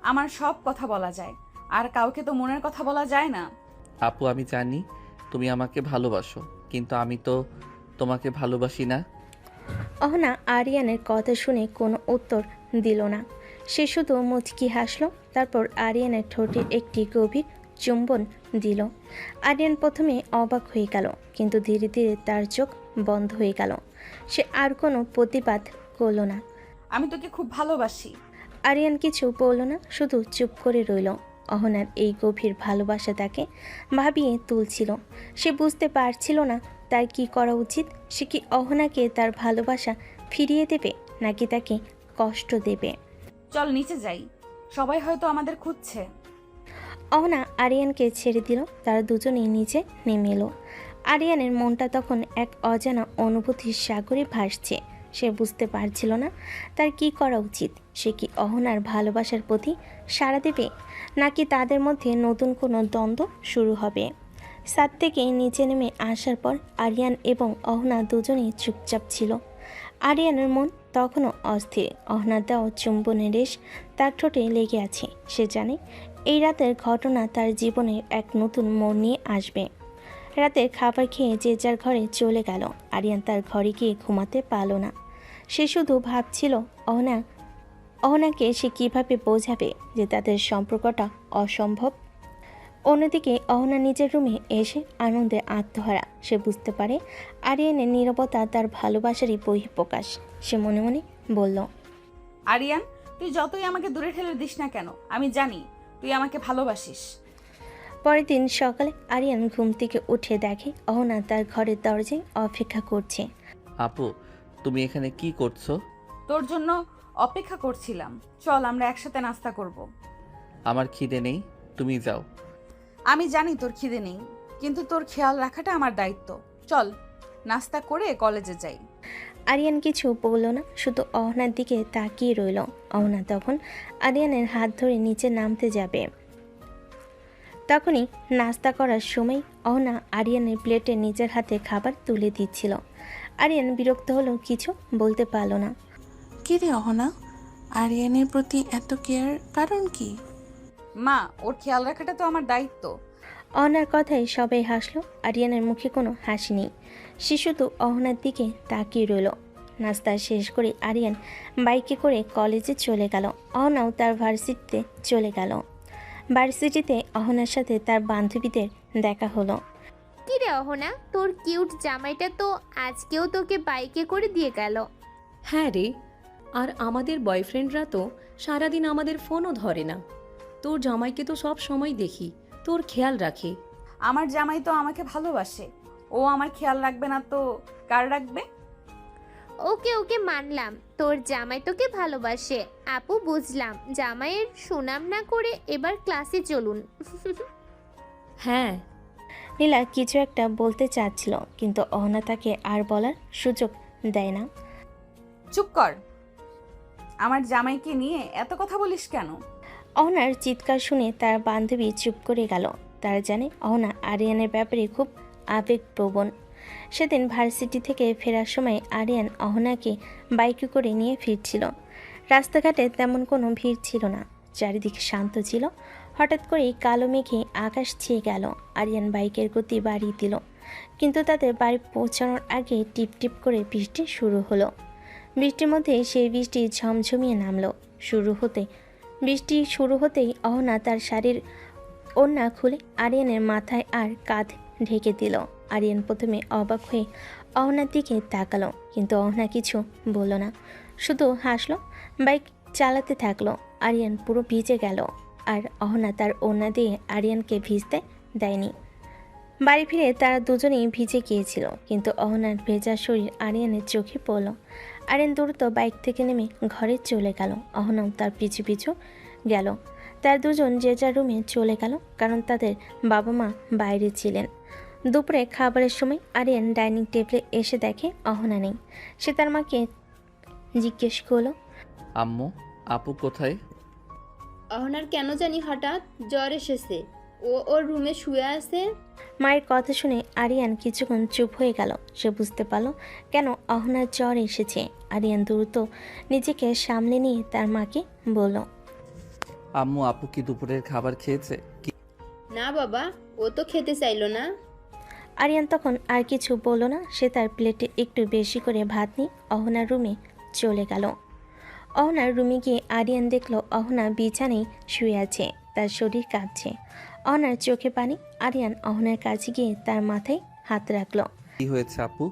আমার সব কথা বলা যায়, আর কাউকে তো মনের কথা বলা যায় না। আপু, আমি জানি তুমি আমাকে ভালোবাসো, কিন্তু আমি তো তোমাকে ভালোবাসি না। অহনা আরিয়ানের কথা শুনে কোনো উত্তর দিল না। সে শুধু মুচকি হাসলো, তারপর আরিয়ানের ঠোঁটে একটি গভীর চুম্বন দিল। আরিয়ান প্রথমে অবাক হয়ে গেল, কিন্তু ধীরে ধীরে তার চোখ বন্ধ হয়ে গেল। সে আর কোনো প্রতিবাদ করল না। আমি তোকে খুব ভালোবাসি। আরিয়ান কিছু বলল না, শুধু চুপ করে রইল। অহনার এই গভীর ভালোবাসা তাকে ভাবিয়ে তুলছিল। সে বুঝতে পারছিল না তার কি করা উচিত। সে কি অহনাকে তার ভালোবাসা ফিরিয়ে দেবে, নাকি তাকে কষ্ট দেবে? চল নিচে যাই, সবাই হয়তো আমাদের খুঁজছে। অহনা আরিয়ানকে ছেড়ে দিল। তারা দুজনেই নিচে নেমে এলো। আরিয়ানের মনটা তখন এক অজানা অনুভূতির সাগরে ভাসছে। সে বুঝতে পারছিল না তার কি করা উচিত। সে কি অহনার ভালোবাসার প্রতি সাড়া দেবে, নাকি তাদের মধ্যে নতুন কোনো দ্বন্দ্ব শুরু হবে? ছাদ থেকে নিচে নেমে আসার পর আরিয়ান এবং অহনা দুজনেই চুপচাপ ছিল। আরিয়ানের মন তখনও অস্থির। অহনার দেওয়া চুম্বনের রেশ তার ঠোঁটে লেগে আছে। সে জানে এই রাতের ঘটনা তার জীবনের এক নতুন মোড় নিয়ে আসবে। রাতের খাবার খেয়ে যে যার ঘরে চলে গেল। আরিয়ান তার ঘরে গিয়ে ঘুমাতে পারল না। সে শুধু ভাবছিল অহনাকে সে কিভাবে বোঝাবে যে তাদের সম্পর্কটা অসম্ভব। অন্যদিকে অহনা নিজের রুমে এসে আনন্দে আত্মহারা। সে বুঝতে পারে আরিয়ানের নীরবতা তার ভালোবাসারই বহিঃপ্রকাশ। সে মনে মনে বলল, আরিয়ান, তুই যতই আমাকে দূরে ঠেলে দিস না কেন, আমি জানি তুই আমাকে ভালোবাসিস। পরের দিন সকালে আরিয়ান ঘুম থেকে উঠে দেখে অহনা তার ঘরের দরজায় অপেক্ষা করছে। আপু, তুমি এখানে কি করছো? তোর জন্য অপেক্ষা করছিলাম, চল আমরা একসাথে নাস্তা করব। আমার খিদে নেই, তুমি যাও। আমি জানি তোর খিদে নেই, কিন্তু তোর খেয়াল রাখাটা আমার দায়িত্ব। চল নাস্তা করে কলেজে যাই। আরিয়ান কিছু বলল না, শুধু অহনার দিকে তাকিয়ে রইল। অহনা তখন আরিয়ানের হাত ধরে নিচে নামতে যাবে। তখনই নাস্তা করার সময় অহনা আরিয়ানের প্লেটে নিজের হাতে খাবার তুলে দিচ্ছিল। আরিয়ান বিরক্ত হলো, কিছু বলতে পারল না। কি রে অহনা, আরিয়ানের প্রতি এত কেয়ার কারণ কি? মা, ওর খেয়াল রাখাটা তো আমার দায়িত্ব। অহনার কথায় সবাই হাসলো। আরিয়ানের মুখে কোনো হাসি নেই। সে শুধু অহনার দিকে তাকিয়ে রইল। নাস্তা শেষ করে আরিয়ান বাইকে করে কলেজে চলে গেল। অহনাও তার ভার্সিটিতে চলে গেল। ভার্সিটিতে অহনার সাথে তার বান্ধবীদের দেখা হলো। কি রে অহনা, তোর কিউট জামাইটা তো আজকেও তোকে বাইকে করে দিয়ে গেল। হ্যাঁ রে, আর আমাদের বয়ফ্রেন্ডরা তো সারাদিন আমাদের ফোনও ধরে না। তোর জামাইকে তো সব সময় দেখি, তোর খেয়াল রাখে। আমার জামাই তো আমাকে ভালোবাসে, ও আমার খেয়াল রাখবে না তো কার রাখবে? ওকে ওকে মানলাম, তোর জামাই তোকে ভালোবাসে। আপু বুঝলাম, জামাইয়ের সুনাম না করে এবার ক্লাসে চলুন। হ্যাঁ। নীলা কিছু একটা বলতে চাচ্ছিল, কিন্তু অহনা তাকে আর বলার সুযোগ দেয় না। চুপ কর, আমার জামাইকে নিয়ে এত কথা বলিস কেন? অহনার চিৎকার শুনে তার বান্ধবী চুপ করে গেল। তারা জানে অহনা আরিয়ানের ব্যাপারে খুব আবেগপ্রবণ। সেদিন ভার্সিটি থেকে ফেরার সময় আরিয়ান অহনাকে বাইকে করে নিয়ে ফিরছিল। রাস্তাঘাটে তেমন কোনো ভিড় ছিল না, চারিদিকে শান্ত ছিল। হঠাৎ করেই কালো মেঘে আকাশ ছেয়ে গেল। আরিয়ান বাইকের গতি বাড়িয়ে দিল, কিন্তু তাদের বাড়ি পৌঁছানোর আগে টিপ টিপ করে বৃষ্টি শুরু হলো। বৃষ্টির মধ্যে সেই বৃষ্টি ঝমঝমিয়ে নামলো। বৃষ্টি শুরু হতেই অহনা তার শাড়ির ওড়না খুলে আরিয়ানের মাথায় আর কাঁধ ঢেকে দিল। আরিয়ান প্রথমে অবাক হয়ে অহনার দিকে তাকালো, কিন্তু অহনা কিছু বলল না, শুধু হাসলো। বাইক চালাতে থাকলো। আরিয়ান পুরো ভিজে গেল, আর অহনা তার ওড়না দিয়ে আরিয়ানকে ভিজতে দেয়নি। বাড়ি ফিরে তারা দুজনেই ভিজে গিয়েছিল, কিন্তু অহনার ভেজা শরীর আরিয়ানের চোখে পড়ল। আরিয়ান দ্রুত বাইক থেকে নেমে ঘরে চলে গেল। অহনাও তার পিছু পিছু গেল। তার দুজন যে যার রুমে চলে গেল, কারণ তাদের বাবা মা বাইরে ছিলেন। দুপুরে খাবারের সময় আরিয়ান ডাইনিং টেবিলে এসে দেখে অহনা নেই। সে তার মাকে জিজ্ঞেস করলো, আম্মু, আপু কোথায়? অহনার কেন জানি হঠাৎ জ্বর এসেছে, ও ওর রুমে শুয়ে আছে। মায়ের কথা শুনে আরিয়ান কিছুক্ষণ চুপ হয়ে গেল। সে বুঝতে পারল কেন অহনার জ্বর এসেছে। আরিয়ান দ্রুত নিজেকে সামলে নিয়ে তার মাকে বলল, আম্মু, আপু কি দুপুরের খাবার খেয়েছে? না বাবা, ও তো খেতে চাইলো না। আরিয়ান তখন আর কিছু বলল না। সে তার প্লেটে একটু বেশি করে ভাত নিয়ে অহনার রুমে চলে গেল। অহনার রুমে গিয়ে আরিয়ান দেখলো অহনা বিছানায় শুয়ে আছে, তার শরীর কাঁপছে। অহনার চোখে পানি। আরিয়ান অহনার কাছে গিয়ে তার মাথায় হাত রাখলো। কি হয়েছে আপু?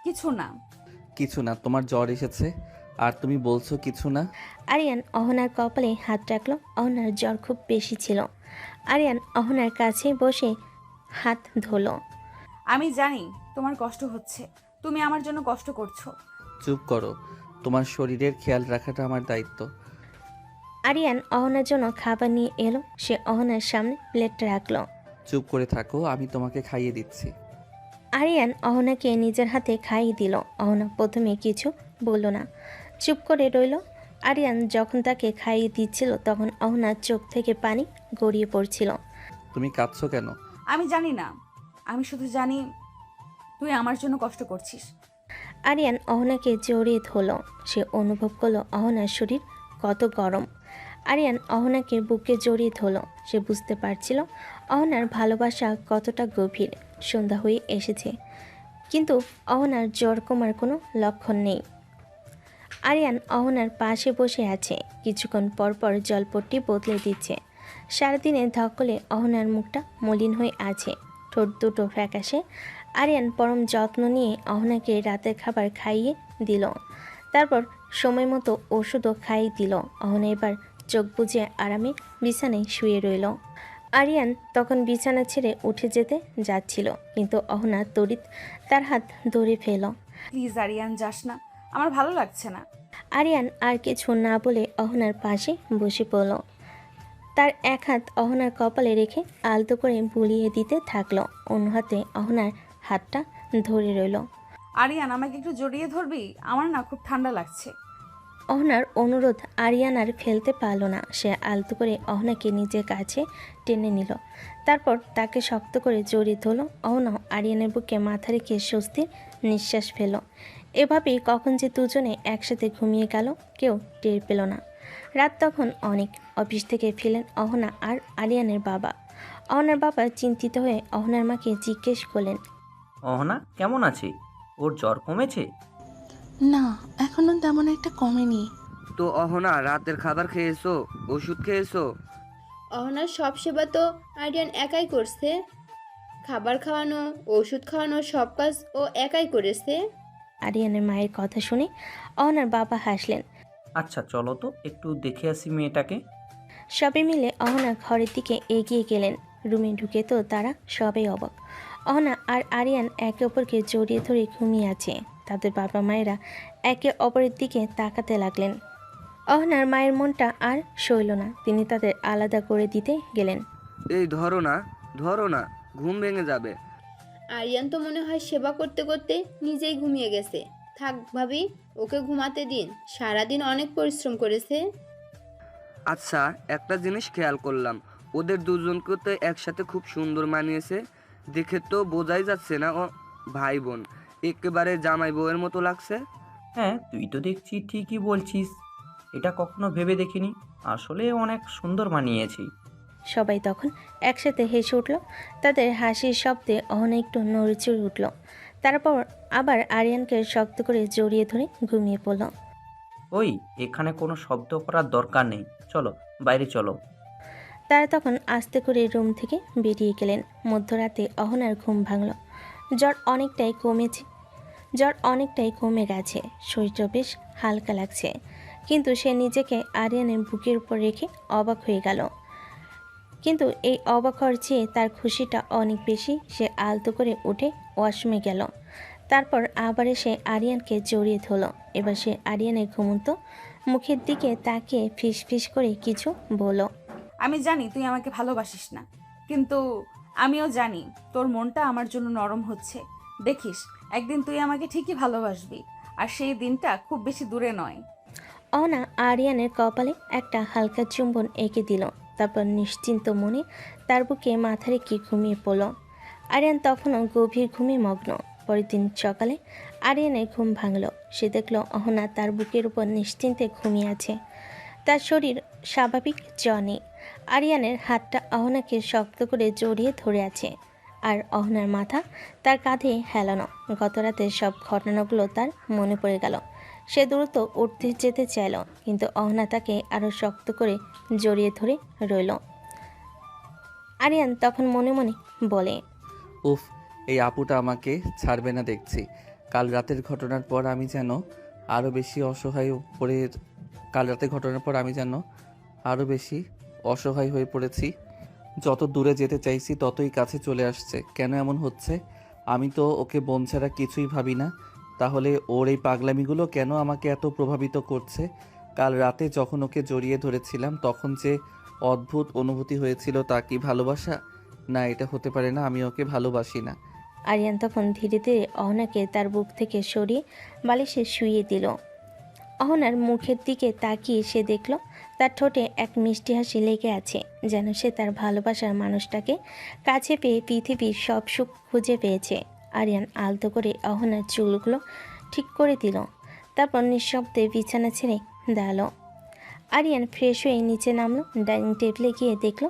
কিছু না। কিছু না, তোমার জ্বর এসেছে আর তুমি বলছো কিছু না? আরিয়ান অহনার কপালে হাত রাখলো। অহনার জ্বর খুব বেশি ছিল। আরিয়ান অহনার কাছে বসে হাত ধরল। আমি জানি তোমার কষ্ট হচ্ছে, তুমি আমার জন্য কষ্ট করছো। চুপ করো, তোমার শরীরের খেয়াল রাখাটা আমার দায়িত্ব। আরিয়ান অহনার জন্য খাবার নিয়ে এলো। সে অহনার সামনে প্লেটটা রাখলো। চুপ করে থাকো, আমি তোমাকে খাইয়ে দিচ্ছি। আরিয়ান অহনাকে নিজের হাতে খাইয়ে দিল। অহনা প্রথমে কিছু বলল না, চুপ করে রইল। আরিয়ান যখন তাকে খাইয়ে দিচ্ছিল, তখন অহনার চোখ থেকে পানি গড়িয়ে পড়ছিল। তুমি কাঁদছো কেন? আমি জানি না, আমি শুধু জানি তুই আমার জন্য কষ্ট করছিস। আরিয়ান অহনাকে জড়িয়ে ধরল। সে অনুভব করলো অহনার শরীর কত গরম। আরিয়ান অহনাকে বুকে জড়িয়ে ধরল। সে বুঝতে পারছিল অহনার ভালোবাসা কতটা গভীর। সন্ধ্যা হয়ে এসেছে, কিন্তু অহনার জ্বর কমার কোনো লক্ষণ নেই। আরিয়ান অহনার পাশে বসে আছে, কিছুক্ষণ পর পর জলপট্টি বদলে দিচ্ছে। সারাদিনের ধকলে অহনার মুখটা মলিন হয়ে আছে, ঠোঁট দুটো ফ্যাকাশে। আরিয়ান পরম যত্ন নিয়ে অহনাকে রাতের খাবার খাইয়ে দিল, তারপর সময় মতো ওষুধও খাইয়ে দিল। অহনা এবার চোখ বুজে আরামে বিছানায় শুয়ে রইল। আরিয়ান তখন বিছানা ছেড়ে উঠে যেতে যাচ্ছিল, কিন্তু অহনা তড়িৎ তার হাত ধরে ফেল। প্লিজ আরিয়ান, যাস না, আমার ভালো লাগছে না। আরিয়ান আর কিছু না বলে অহনার পাশে বসে পড়ল। তার এক হাত অহনার কপালে রেখে আলতো করে বুলিয়ে দিতে থাকলো। অন্য হাতে অহনার হাতটা ধরে রইল। আরিয়ান, আমাকে একটু জড়িয়ে ধরবি? আমার না খুব ঠান্ডা লাগছে। অহনার অনুরোধ আরিয়ান আর ফেলতে পারল না। সে আলতো করে অহনাকে নিজের কাছে টেনে নিল, তারপর তাকে শক্ত করে জড়িয়ে ধরল। অহনাও আরিয়ানের বুকে মাথা রেখে স্বস্তির নিঃশ্বাস ফেল। এভাবেই কখন যে দুজনে একসাথে ঘুমিয়ে গেল কেউ টের পেল না। রাত তখন অনেক। অফিস থেকে ফিরলেন অহনা আর আরিয়ানের বাবা। অহনার বাবা চিন্তিত হয়ে অহনার মাকে জিজ্ঞেস করলেন, অহনা কেমন আছে? ওর জ্বর কমেছে? না, এখনো তেমন একটা কমেনি। তো অহনা, রাতের খাবার খেয়েছো? ওষুধ খেয়েছো? অহনার সব সেবা তো আরিয়ান একাই করছে। খাবার খাওয়ানো, ওষুধ খাওয়ানো, সব কাজ ও একাই করেছে। আরিয়ানের মায়ের কথা শুনে অহনার বাবা হাসলেন। আচ্ছা চলো তো একটু দেখে আসি মেয়েটাকে। সবাই মিলে অহনা ঘরের দিকে এগিয়ে গেলেন। রুমে ঢুকে তো তারা সবাই অবাক। অহনা আর আরিয়ান একে অপরকে জড়িয়ে ধরে ঘুমিয়ে আছে। তাদের বাবা মায়েরা একে অপরের দিকে তাকাতে লাগলেন। অহনার মায়ের মনটা আর সইল না, তিনি তাদের আলাদা করে দিতে গেলেন। এই ধরো না, ধরো না, ঘুম ভেঙে যাবে। আরিয়ান তো মনে হয় সেবা করতে করতে নিজেই ঘুমিয়ে গেছে। থাক ভাবি, ওকে ঘুমাতে দিন, সারাদিন অনেক পরিশ্রম করেছে। আচ্ছা, একটা জিনিস খেয়াল করলাম, ওদের দুজনকে তো একসাথে খুব সুন্দর মানিয়েছে। দেখে তো বোঝাই যাচ্ছে না ও ভাই বোন, একেবারে জামাই বউয়ের মতো লাগছে। হ্যাঁ, তুই তো দেখছি ঠিকই বলছিস। এটা কখনো ভেবে দেখিনি। আসলে অনেক সুন্দর মানিয়েছি। সবাই তখন একসাথে হেসে উঠল। তাদের হাসির শব্দে অহনা একটু নড়েচড়ে উঠল। তারপর আবার আরিয়ানকে শক্ত করে জড়িয়ে ধরে ঘুমিয়ে পড়ল। ওই, এখানে কোনো শব্দ করার দরকার নেই, চলো বাইরে চলো। তারা তখন আস্তে করে রুম থেকে বেরিয়ে গেলেন। মধ্যরাতে অহনার ঘুম ভাঙল। জ্বর অনেকটাই কমে গেছে, শরীরটা বেশ হালকা লাগছে। কিন্তু সে নিজেকে আরিয়ানের বুকের উপর রেখে অবাক হয়ে গেল। কিন্তু এই অবাক হওয়ার চেয়ে তার খুশিটা অনেক বেশি। সে আলতো করে উঠে ওয়াশরুমে গেল। তারপর আবার এসে আরিয়ানকে জড়িয়ে ধরল। এবার সে আরিয়ানের ঘুমন্ত মুখের দিকে তাকিয়ে ফিস ফিস করে কিছু বলল। আমি জানি তুই আমাকে ভালোবাসিস না, কিন্তু আমিও জানি তোর মনটা আমার জন্য নরম হচ্ছে। দেখিস, একদিন তুই আমাকে ঠিকই ভালোবাসবি, আর সেই দিনটা খুব বেশি দূরে নয়। অহনা আরিয়ানের কপালে একটা হালকা চুম্বন এঁকে দিল। তারপর নিশ্চিন্ত মনে তার বুকে মাথা রেখে ঘুমিয়ে পড়ল। আরিয়ান তখনও গভীর ঘুমে মগ্ন। পরের দিন সকালে আরিয়ানের ঘুম ভাঙল। সে দেখল অহনা তার বুকের উপর নিশ্চিন্তে ঘুমিয়ে আছে। তার শরীর স্বাভাবিক, জ্বর নেই। আরিয়ানের হাতটা অহনাকে শক্ত করে জড়িয়ে ধরে আছে, আর অহনার মাথা তার কাঁধে হেলানো। গত রাতের সব ঘটনাগুলো তার মনে পড়ে গেল। সে দ্রুত উঠতে যেতে চাইল, কিন্তু অহনা তাকে আরও শক্ত করে জড়িয়ে ধরে রইল। আরিয়ান তখন মনে মনে বলে, উফ, এই আপুটা আমাকে ছাড়বে না দেখছি। কাল রাতের ঘটনার পর আমি যেন আরও বেশি অসহায় হয়ে পড়েছি। যত দূরে যেতে চাইছি ততই কাছে চলে আসছে। কেন এমন হচ্ছে? আমি তো ওকে বোন ছাড়া কিছুই ভাবি না। তাহলে ওর এই পাগলামিগুলো কেন আমাকে এত প্রভাবিত করছে? কাল রাতে যখন ওকে জড়িয়ে ধরেছিলাম তখন যে অদ্ভুত অনুভূতি হয়েছিল, তা কি ভালোবাসা? না, এটা হতে পারে না, আমি ওকে ভালোবাসি না। আরিয়ান তখন ধীরে ধীরে অহনাকে তার বুক থেকে সরিয়ে বালিশে শুইয়ে দিল। অহনার মুখের দিকে তাকিয়ে সে দেখল তার ঠোঁটে এক মিষ্টি হাসি লেগে আছে, যেন সে তার ভালোবাসার মানুষটাকে কাছে পেয়ে পৃথিবীর সব সুখ খুঁজে পেয়েছে। আরিয়ান আলতো করে অহনার চুলগুলো ঠিক করে দিল। তারপর নিঃশব্দে বিছানা ছেড়ে দাঁড়ালো। আরিয়ান ফ্রেশ হয়ে নিচে নামলো। ডাইনিং টেবিলে গিয়ে দেখলো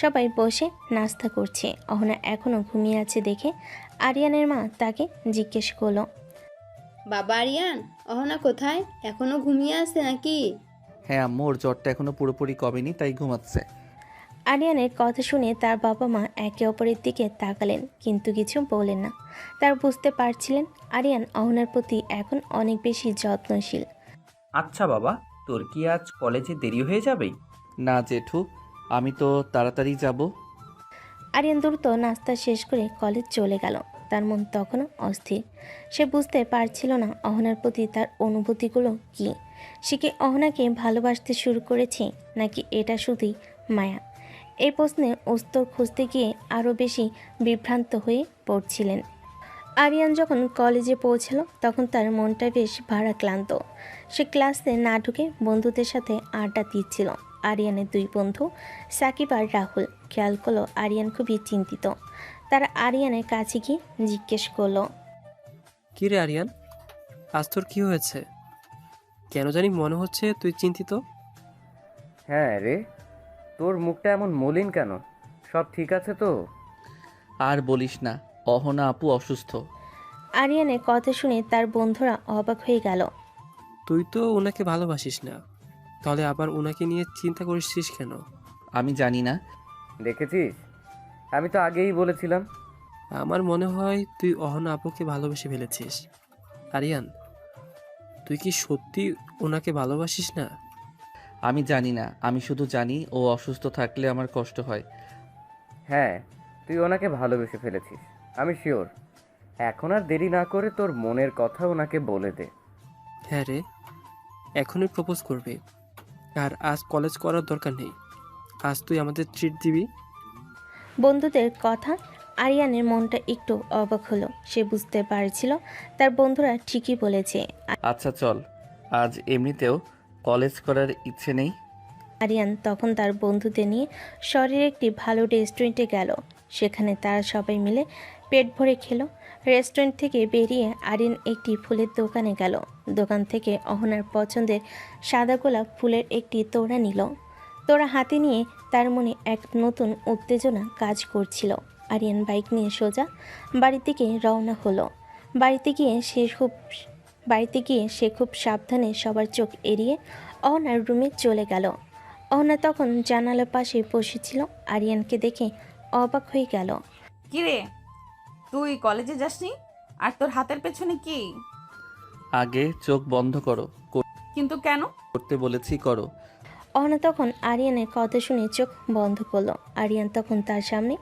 সবাই বসে নাস্তা করছে। অহনা এখনও ঘুমিয়ে আছে দেখে আরিয়ানের মা তাকে জিজ্ঞেস করলো, বাবা আরিয়ান, অহনা কোথায়? এখনো ঘুমিয়ে আছে নাকি? হ্যাঁ আম্মু, ওর জ্বরটা এখনো পুরোপুরি কমেনি, তাই ঘুমাচ্ছে। আরিয়ানের কথা শুনে তার বাবা মা একে অপরের দিকে তাকালেন, কিন্তু কিছু বললেন না। তার বুঝতে পারছিলেন আরিয়ান অহনার প্রতি এখন অনেক বেশি যত্নশীল। আচ্ছা বাবা, তোর কি আজ কলেজে দেরি হয়ে যাবে? না জেঠু, আমি তো তাড়াতাড়ি যাব। আরিয়ান দ্রুত নাস্তা শেষ করে কলেজ চলে গেল। তার মন তখনও অস্থির। সে বুঝতে পারছিল না অহনার প্রতি তার অনুভূতিগুলো কী। সে কি অহনাকে ভালোবাসতে শুরু করেছে, নাকি এটা শুধুই মায়া? এই প্রশ্নের উত্তর খুঁজতে গিয়ে আরও বেশি বিভ্রান্ত হয়ে পড়ছিলেন। আরিয়ান যখন কলেজে পৌঁছালো তখন তার মনটা বেশ ভারাক্লান্ত। সে ক্লাসে না ঢুকে বন্ধুদের সাথে আড্ডা দিচ্ছিল। আরিয়ানের দুই বন্ধু সাকিব আর রাহুল খেয়াল করলো আরিয়ান খুবই চিন্তিত। তারা আরিয়ানের কাছে গিয়ে জিজ্ঞেস করলো, কী রে আরিয়ান, আজ তোর কী হয়েছে? কেন জানি মনে হচ্ছে তুই চিন্তিত। হ্যাঁ রে, তোর মুখটা এমন মলিন কেন? সব ঠিক আছে তো? আর বলিস না, অহনা আপু অসুস্থ। আরিয়ানের কথা শুনে তার বন্ধুরা অবাক হয়ে গেল। তুই তো ওনাকে ভালোবাসিস না, তাহলে আবার ওনাকে নিয়ে চিন্তা করছিস কেন? আমি জানি না। দেখেছিস, আমি তো আগেই বলেছিলাম। আমার মনে হয় তুই অহনা আপুকে ভালোবেসে ফেলেছিস। আরিয়ান, তুই কি সত্যি ওনাকে ভালোবাসিস না? আমি জানি না, আমি শুধু জানি ও অসুস্থ থাকলে আমার কষ্ট হয়। হ্যাঁ, তুই ওনাকে ভালোবেসে ফেলেছিস, আমি শিওর। এখন আর দেরি না করে তোর মনের কথা ওনাকে বলে দে। হ্যাঁ রে, এখনই প্রপোজ করবে। আর আজ কলেজ করার দরকার নেই, আজ তুই আমাদের ট্রিট দিবি। বন্ধুদের কথা আরিয়ানের মনটা একটু অবাক হলো। সে বুঝতে পারছিল তার বন্ধুরা ঠিকই বলেছে। আচ্ছা চল, আজ এমনিতেও কলেজ করার ইচ্ছে নেই। আরিয়ান তখন তার বন্ধুদের নিয়ে শহরের একটি ভালো রেস্টুরেন্টে গেল। সেখানে তারা সবাই মিলে পেট ভরে খেলো। রেস্টুরেন্ট থেকে বেরিয়ে আরিয়ান একটি ফুলের দোকানে গেল। দোকান থেকে অহনার পছন্দের সাদা গোলাপ ফুলের একটি তোড়া নিল। তোড়া হাতে নিয়ে তার মনে এক নতুন উত্তেজনা কাজ করছিল। আরিয়ান বাইক নিয়ে সোজা বাড়ির দিকে রওনা হলো। বাড়িতে গিয়ে সে খুব সাবধানে সবার চোখ এড়িয়ে অহনার রুমে চলে গেল। অহনা তখন জানালার পাশে বসেছিল। আরিয়ানকে দেখে অবাক হয়ে গেল। কিরে, তুই কলেজে যাসনি? আর তোর হাতের পেছনে কি? আগে চোখ বন্ধ করো, কিন্তু কেন? করতে বলেছি করো। অহনা তখন আরিয়ানের কথা শুনে চোখ বন্ধ করলো। আরিয়ান তখন তার সামনে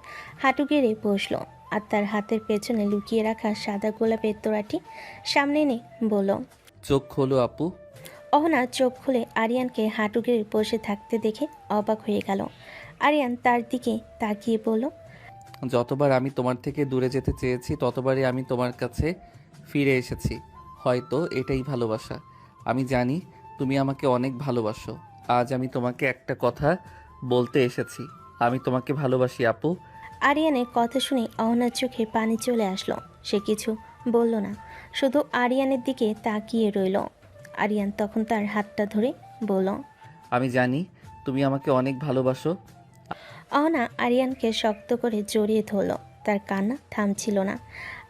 হাঁটু গেড়ে বসলো আর তার হাতের পেছনে লুকিয়ে রাখা সাদা গোলাপের তোড়াটি সামনে এনে বলল, চোখ খোলো আপু। অহনা চোখ খুলে আরিয়ানকে হাঁটু গেড়ে বসে থাকতে দেখে অবাক হয়ে গেল। আরিয়ান তার দিকে তাকিয়ে বলল, যতবার আমি তোমার থেকে দূরে যেতে চেয়েছি ততবারই আমি তোমার কাছে ফিরে এসেছি। হয়তো এটাই ভালোবাসা। আমি জানি তুমি আমাকে অনেক ভালোবাসো। আজ আমি তোমাকে একটা কথা বলতে এসেছি, আমি তোমাকে ভালোবাসি আপু। আরিয়ানের কথা শুনে অহনার চোখে পানি চলে আসলো। সে কিছু বলল না, শুধু আরিয়ানের দিকে তাকিয়ে রইল। আরিয়ান তখন তার হাতটা ধরে বলল, আমি জানি তুমি আমাকে অনেক ভালোবাসো। অহনা আরিয়ানকে শক্ত করে জড়িয়ে ধরল। তার কান্না থামছিল না।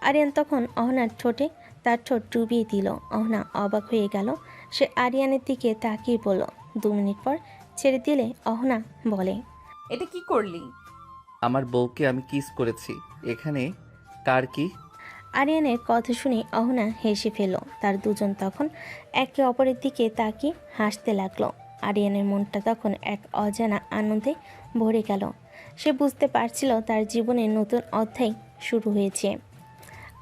আরিয়ান তখন অহনার ঠোঁটে তার ঠোঁট ডুবিয়ে দিল। অহনা অবাক হয়ে গেল। সে আরিয়ানের দিকে তাকিয়ে বলল। 2 মিনিট পর ছেড়ে দিলে অহনা বলে, এটা কি করলি? আমার বউকে আমি কিস করেছি। এখানে কার কি? আরিয়ানের কথা শুনে অহনা হেসে ফেলল। তার দুজন তখন একে অপরের দিকে তাকিয়ে হাসতে লাগলো। আরিয়ানের মনটা তখন এক অজানা আনন্দে ভরে গেল। সে বুঝতে পারছিল তার জীবনের নতুন অধ্যায় শুরু হয়েছে।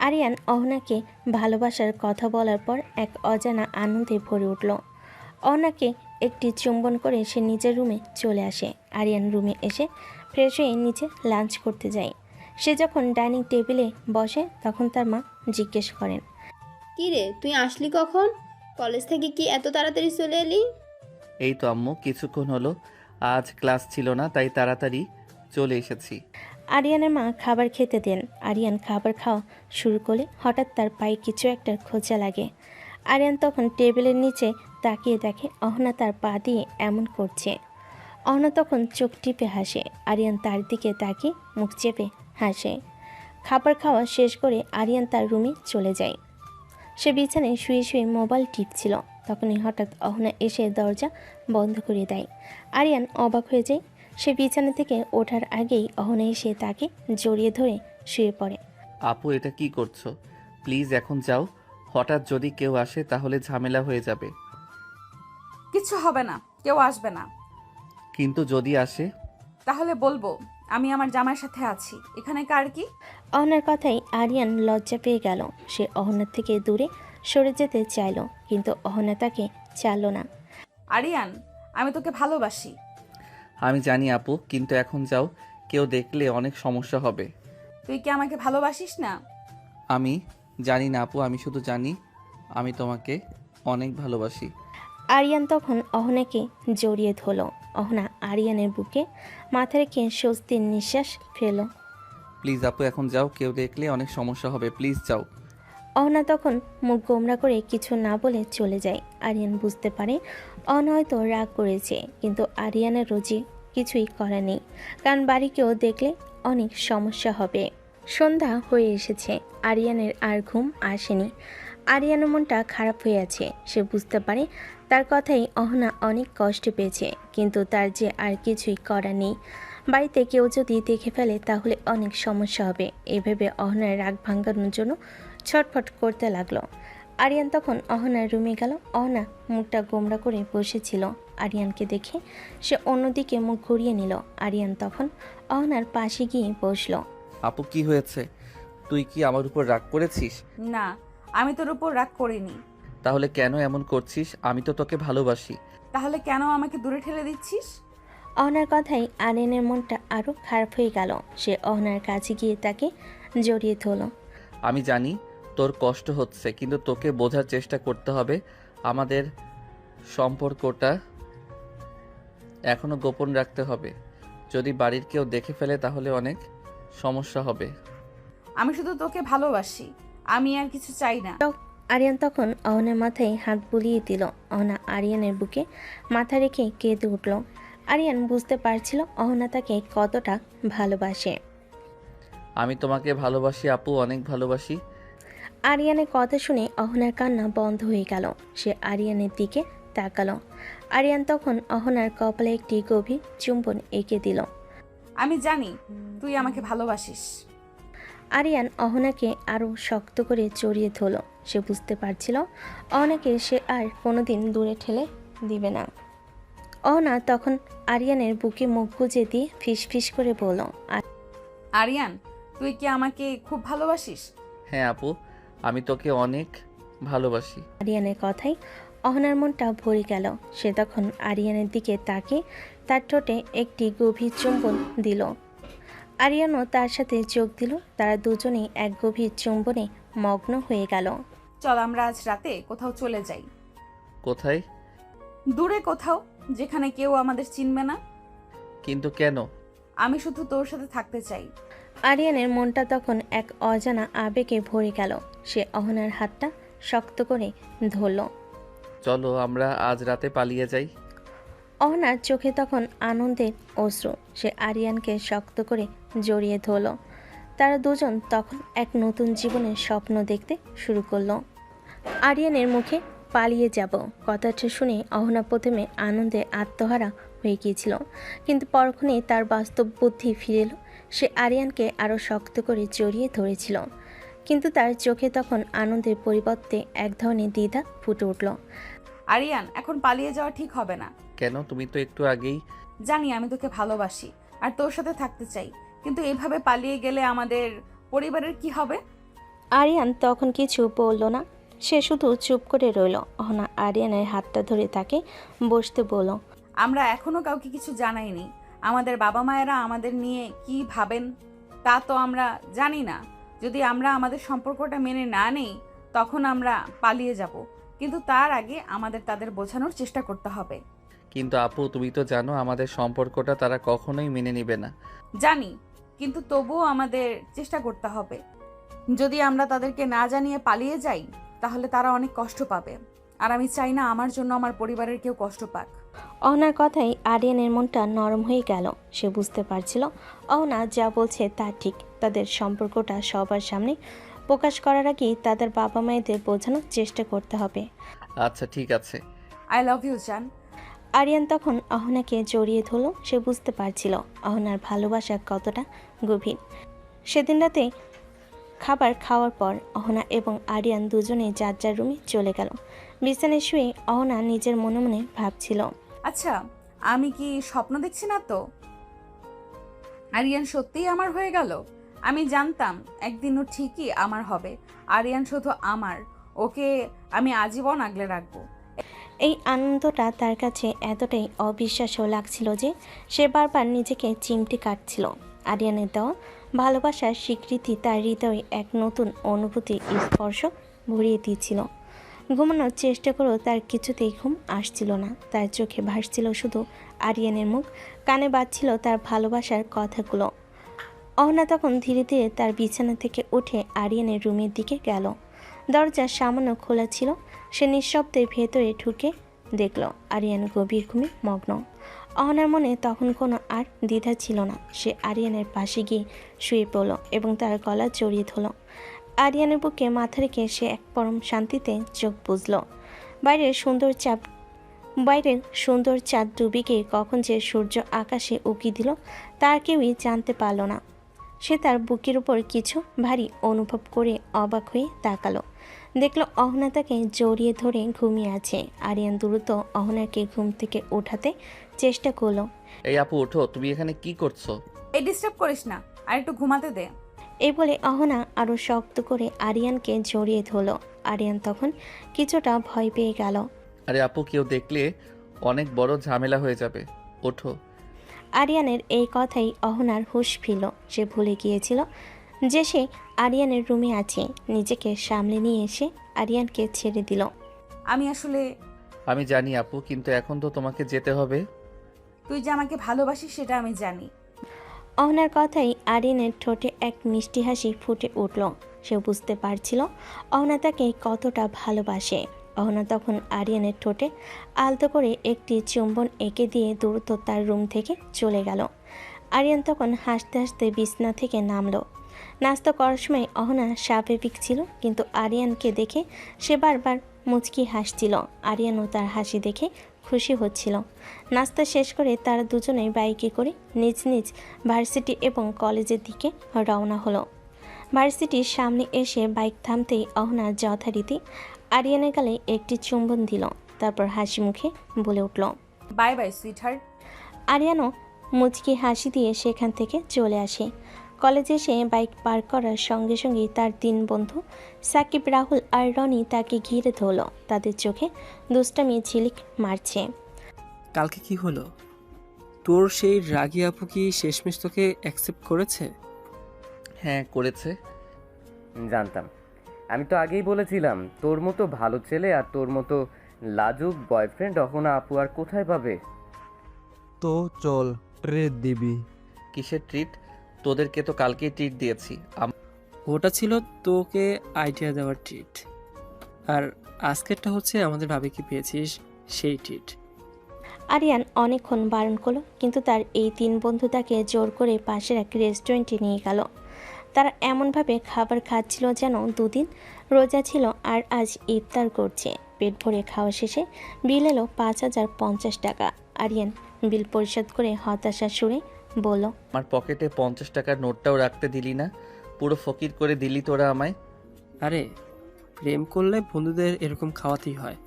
আরিয়ান অহনাকে ভালোবাসার কথা বলার পর এক অজানা আনন্দে ভরে উঠল। অহনাকে একটি চুম্বন করে সে নিজের রুমে চলে আসে। আরিয়ান রুমে এসে ফ্রেশ হয়ে নিচে লাঞ্চ করতে যায়। সে যখন ডাইনিং টেবিলে বসে তখন তার মা জিজ্ঞেস করেন, কি রে, তুই আসলি কখন? কলেজ থেকে কি এত তাড়াতাড়ি চলে এলি? এই তো আম্মু, কিছুক্ষণ হলো। আজ ক্লাস ছিল না তাই তাড়াতাড়ি চলে এসেছি। আরিয়ানের মা খাবার খেতে দেন। আরিয়ান খাবার খাওয়া শুরু করলে হঠাৎ তার পায়ে কিছু একটা খোঁচা লাগে। আরিয়ান তখন টেবিলের নিচে তাকিয়ে দেখে অহনা তার পা দিয়ে এমন করছে। অহনা তখন চোখ টিপে হাসে। আরিয়ান তার দিকে তাকিয়ে মুখ চেপে হাসে। খাবার খাওয়া শেষ করে আরিয়ান তার রুমে চলে যায়। সে বিছানায় শুয়ে শুয়ে মোবাইল টিপছিল। তখনই হঠাৎ অহনা এসে দরজা বন্ধ করে দেয়। আরিয়ান অবাক হয়ে যায়। সে বিছানা থেকে ওঠার আগেই অহনা এসে তাকে জড়িয়ে ধরে শুয়ে পড়ে। আপু এটা কি করছো? প্লিজ এখন যাও। হঠাৎ যদি কেউ আসে তাহলে ঝামেলা হয়ে যাবে। কিছু হবে না, কেউ আসবে না। কিন্তু যদি আসে? তাহলে বলবো আমি আমার জামাইয়ের সাথে আছি। এখানে কার কি? অহনার কথাই আরিয়ান লজ্জা পেয়ে গেল। সে অহনার থেকে দূরে সরে যেতে চাইল, কিন্তু অহনা তাকে চাইল না। আরিয়ান, আমি তোকে ভালোবাসি। আমি জানি আপু, কিন্তু এখন যাও, কেউ দেখলে অনেক সমস্যা হবে। তুই কি আমাকে ভালোবাসিস না? আমি জানি না আপু, আমি শুধু জানি আমি তোমাকে অনেক ভালোবাসি। আরিয়ান তখন অহনাকে জড়িয়ে ধরল। অহনা আরিয়ানের বুকে মাথা রেখে স্বস্তির নিঃশ্বাস ফেলল। প্লিজ আপু এখন যাও, কেউ দেখলে অনেক সমস্যা হবে, প্লিজ যাও। অহনা তখন মুখ গোমরা করে কিছু না বলে চলে যায়। আরিয়ান বুঝতে পারে অহনা হয়তো রাগ করেছে, কিন্তু আরিয়ানের রোজি কিছুই করা নেই, কারণ বাড়ি কেউ দেখলে অনেক সমস্যা হবে। সন্ধ্যা হয়ে এসেছে, আরিয়ানের আর ঘুম আসেনি। আরিয়ানের মনটা খারাপ হয়ে আছে। সে বুঝতে পারে তার কথাই অহনা অনেক কষ্ট পেয়েছে, কিন্তু তার যে আর কিছুই করা নেই। বাড়িতে কেউ যদি দেখে ফেলে তাহলে অনেক সমস্যা হবে। এভাবে অহনার রাগ ভাঙানোর জন্য ছটফট করতে লাগলো। আরিয়ান তখন অহনার রুমে গেল। অহনা মুখটা গোমড়া করে বসেছিল। আরিয়ানকে দেখে সে অন্যদিকে মুখ ঘুরিয়ে নিল। আরিয়ান তখন অহনার পাশে গিয়ে বসলো। আপু কি হয়েছে? তুই কি আমার উপর রাগ করেছিস? না, আমি তোর উপর রাগ করিনি। তাহলে কেন এমন করছিস? আমি তো তোকে ভালোবাসি। তাহলে কেন আমাকে দূরে ঠেলে দিচ্ছিস? অহনার কথাই আরিয়ানের মনটা আরও খারাপ হয়ে গেল। সে অহনার কাছে গিয়ে তাকে জড়িয়ে ধরল। আমি জানি তোর কষ্ট হচ্ছে, কিন্তু তোকে বোঝার চেষ্টা করতে হবে। আমাদের সম্পর্কটা এখনো গোপন রাখতে হবে। যদি বাড়ির কেউ দেখে ফেলে তাহলে অনেক সমস্যা হবে। আমি শুধু তোকে ভালোবাসি, আমি আর কিছু চাই না। আরিয়ান তখন অহনার মাথায় হাত বুলিয়ে দিল। অহনা আরিয়ানের বুকে মাথা রেখে কেঁদে উঠল। আরিয়ান বুঝতে পারছিল অহনা তাকে কতটা ভালোবাসে। আমি তোমাকে ভালোবাসি আপু, অনেক ভালোবাসি। আরিয়ানের কথা শুনে অহনার কান্না বন্ধ হয়ে গেল। সে আরিয়ানের দিকে তাকালো। আরিয়ান তখন অহনার কপালে একটি গভীর চুম্বন এঁকে দিল। আমি জানি তুই আমাকে ভালোবাসিস। আরিয়ান অহনাকে আরও শক্ত করে জড়িয়ে ধরল। সে বুঝতে পারছিল অহনাকে সে আর কোনোদিন দূরে ঠেলে দিবে না। অহনা তখন আরিয়ানের বুকে মুখ গুজে দিয়ে ফিসফিস করে বলল, আরিয়ান, তুই কি আমাকে খুব ভালোবাসিস? হ্যাঁ আপু, আমি তোকে অনেক ভালোবাসি। আরিয়ানের কথাই অহনার মনটা ভরে গেল। সে তখন আরিয়ানের দিকে তাকিয়ে তার ঠোঁটে একটি গভীর চুম্বন দিল। আরিয়ানও তার সাথে যোগ দিল। তারা দুজনেই এক গভীর চুম্বনে মগ্ন হয়ে গেল। চল আমরা আজ রাতে কোথাও চলে যাই। কোথায়? দূরে কোথাও, যেখানে কেউ আমাদের চিনবে না। কিন্তু কেন? আমি শুধু তোর সাথে থাকতে চাই। আরিয়ানের মনটা তখন এক অজানা আবেগে ভরে গেল। সে অহনার হাতটা শক্ত করে ধরল। চলো আমরা আজ রাতে পালিয়ে যাই। অহনার চোখে তখন আনন্দের অশ্রু। সে আরিয়ানকে শক্ত করে জড়িয়ে ধরল। তারা দুজন তখন এক নতুন জীবনের স্বপ্ন দেখতে শুরু করলো। আরিয়ানের মুখে পালিয়ে যাব কথাটা শুনে অহনা প্রথমে আনন্দে আত্মহারা হয়ে গিয়েছিল, কিন্তু পরক্ষণেই তার বাস্তব বুদ্ধি ফিরে এলো। সে আরিয়ানকে আরও শক্ত করে জড়িয়ে ধরেছিল, কিন্তু তার চোখে তখন আনন্দের পরিবর্তে এক ধরনের দ্বিধা ফুটে উঠল। আরিয়ান, এখন পালিয়ে যাওয়া ঠিক হবে না। কেন? তুমি তো একটু আগেই। জানি আমি তোকে ভালোবাসি আর তোর সাথে থাকতে চাই, কিন্তু এইভাবে পালিয়ে গেলে আমাদের পরিবারের কি হবে? আরিয়ান তখন কিছু বলল না। সে শুধু চুপ করে রইল। অহনা আরিয়ানের হাতটা ধরে তাকে বসতে বলল। আমরা এখনো কাউকে কিছু জানাইনি। আমাদের বাবা মায়েরা আমাদের নিয়ে কি ভাবেন তা তো আমরা জানি না। যদি আমরা আমাদের সম্পর্কটা মেনে না নেই তখন আমরা পালিয়ে যাব, কিন্তু তার আগে আমাদের তাদের বোঝানোর চেষ্টা করতে হবে। কিন্তু আপু তুমি তো জানো আমাদের সম্পর্কটা তারা কখনোই মেনে নেবে না। জানি, কিন্তু তবুও আমাদের চেষ্টা করতে হবে। যদি আমরা তাদেরকে না জানিয়ে পালিয়ে যাই তাহলে তারা অনেক কষ্ট পাবে, আর আমি চাই না আমার জন্য আমার পরিবারের কেউ কষ্ট পাক। অহনার কথাই আরিয়ানের মনটা নরম হয়ে গেল। সে বুঝতে পারছিল অহনা যা বলছে তা ঠিক। তাদের সম্পর্কটা সবার সামনে প্রকাশ করার আগেই তাদের বাবা মায়েদের বোঝানোর চেষ্টা করতে হবে। আচ্ছা ঠিক আছে। আই লাভ ইউ জান। আরিয়ান তখন অহনাকে জড়িয়ে ধরল। সে বুঝতে পারছিল অহনার ভালোবাসা কতটা গভীর। সেদিন রাতে খাবার খাওয়ার পর অহনা এবং আরিয়ান দুজনেই যার যার রুমে চলে গেল। বিছানায় শুয়ে অহনা নিজের মনে মনে ভাবছিল, আচ্ছা, আমি কি স্বপ্ন দেখছি না তো? আরিয়ান সত্যিই আমার হয়ে গেল। আমি জানতাম একদিন ও ঠিকই আমার হবে। আরিয়ান শুধু আমার, ওকে আমি আজীবন আগলে রাখবো। এই আনন্দটা তার কাছে এতটাই অবিশ্বাস্য লাগছিল যে সে বারবার নিজেকে চিমটি কাটছিল। আরিয়ানের দেওয়া ভালোবাসার স্বীকৃতি তার হৃদয়ে এক নতুন অনুভূতির স্পর্শ ভরিয়ে দিয়েছিল। ঘুমানোর চেষ্টা করেও তার কিছুতেই ঘুম আসছিল না। তার চোখে ভাসছিল শুধু আরিয়ানের মুখ, কানে বাজছিল তার ভালোবাসার কথাগুলো। অহনা তখন ধীরে ধীরে তার বিছানা থেকে উঠে আরিয়ানের রুমের দিকে গেল। দরজা সামান্য খোলা ছিল। সে নিঃশব্দে ভেতরে ঢুকে দেখল আরিয়ান গভীর ঘুমে মগ্ন। অহনার মনে তখন কোনো আর দ্বিধা ছিল না। সে আরিয়ানের পাশে গিয়ে শুয়ে পড়ল এবং তার গলা জড়িয়ে ধরল। আরিয়ানের বুকে মাথা রেখে সে এক পরম শান্তিতে চোখ বুঝল। বাইরের সুন্দর চাঁদ ডুবে গিয়ে কখন যে সূর্য আকাশে উকি দিল তার কেউই জানতে পারল না। সে তার বুকের উপর কিছু ভারী অনুভব করে অবাক হয়ে তাকালো। দেখল অহনা তাকে জড়িয়ে ধরে ঘুমিয়ে আছে। আরিয়ান দ্রুত অহনাকে ঘুম থেকে ওঠাতে চেষ্টা করলো। এই আপু ওঠো, তুমি এখানে কি করছো? এই ডিস্টার্ব করিস না, আর একটু ঘুমাতে দে। এই বলে অহনা আরও শক্ত করে আরিয়ানকে জড়িয়ে ধরল। আরিয়ান তখন কিছুটা ভয় পেয়ে গেল। আরে আপু, কেউ দেখলে অনেক বড় ঝামেলা হয়ে যাবে, ওঠো। আরিয়ানের এই কথাই অহনার হুঁশ ফিরল। সে ভুলে গিয়েছিল যে সে আরিয়ানের রুমে আছে। নিজেকে সামলে নিয়ে এসে আরিয়ানকে ছেড়ে দিল। আমি জানি আপু, কিন্তু এখন তো তোমাকে যেতে হবে। তুই যে আমাকে ভালোবাসিস সেটা আমি জানি। অহনার কথাই আরিয়ানের ঠোঁটে এক মিষ্টি হাসি ফুটে উঠল। সে বুঝতে পারছিল অহনা তাকে কতটা ভালোবাসে। অহনা তখন আরিয়ানের ঠোঁটে আলতো করে একটি চুম্বন এঁকে দিয়ে দ্রুত তার রুম থেকে চলে গেল। আরিয়ান তখন হাসতে হাসতে বিছনা থেকে নামলো। নাস্তা করার সময় অহনা স্বাভাবিক ছিল, কিন্তু আরিয়ানকে দেখে সে বারবার মুচকি হাসছিল। আরিয়ানও তার হাসি দেখে খুশি হচ্ছিল। নাস্তা শেষ করে তারা দুজনেই বাইকে করে নিজ নিজ ভার্সিটি এবং কলেজের দিকে রওনা হলো। ভার্সিটির সামনে এসে বাইক থামতেই অহনা যথারীতি আরিয়ানের গালে একটি চুম্বন দিল। তারপর হাসি মুখে বলে উঠল, বাই বাই সুইটহার্ট। আরিয়ানও মুচকি হাসি দিয়ে সেখান থেকে চলে আসে। কলেজে এসে বাইক পার্ক করার সঙ্গে সঙ্গেই তার 3 বন্ধু সাকিব, রাহুল আর রনি তাকে ঘিরে ধরল। তাদের চোখে দুষ্টামি ঝিলিক মারছে। কালকে কি হলো? তোর সেই রাগী আপু কি শেষমেশ তোকে অ্যাকসেপ্ট করেছে? হ্যাঁ, করেছে। জানতাম। আমি তো আগেই বলেছিলাম তোর মতো ভালো ছেলে আর তোর মতো লাজুক বয়ফ্রেন্ড অহনা আপু আর কোথায় পাবে। তো চল, ট্রিট দিবি। কিসের ট্রিট? তোদেরকে তো কালকেই ট্রিট দিয়েছি। ওটা ছিল তোকে আইডিয়া দেওয়ার ট্রিট, আর আজকেরটা হচ্ছে আমাদের ভাবিকে পেয়েছিস সেই ট্রিট। আরিয়ান অনেকক্ষণ বারণ করলো, কিন্তু তার এই 3 বন্ধু তাকে জোর করে পাশের এক রেস্টুরেন্টে নিয়ে গেল। তারা এমনভাবে খাবার খাচ্ছিল যেন 2 দিন রোজা ছিল আর আজ ইফতার করছে। পেট ভরে খাওয়া শেষে বিল এলো 5050 টাকা। আরিয়ান বিল পরিশোধ করে হতাশার সুরে বলল, আমার পকেটে 50 টাকার নোটটাও রাখতে দিলি না, পুরো ফকির করে দিলি তোরা আমায়। আরে প্রেম করলে বন্ধুদের এরকম খাওয়াতেই হয়।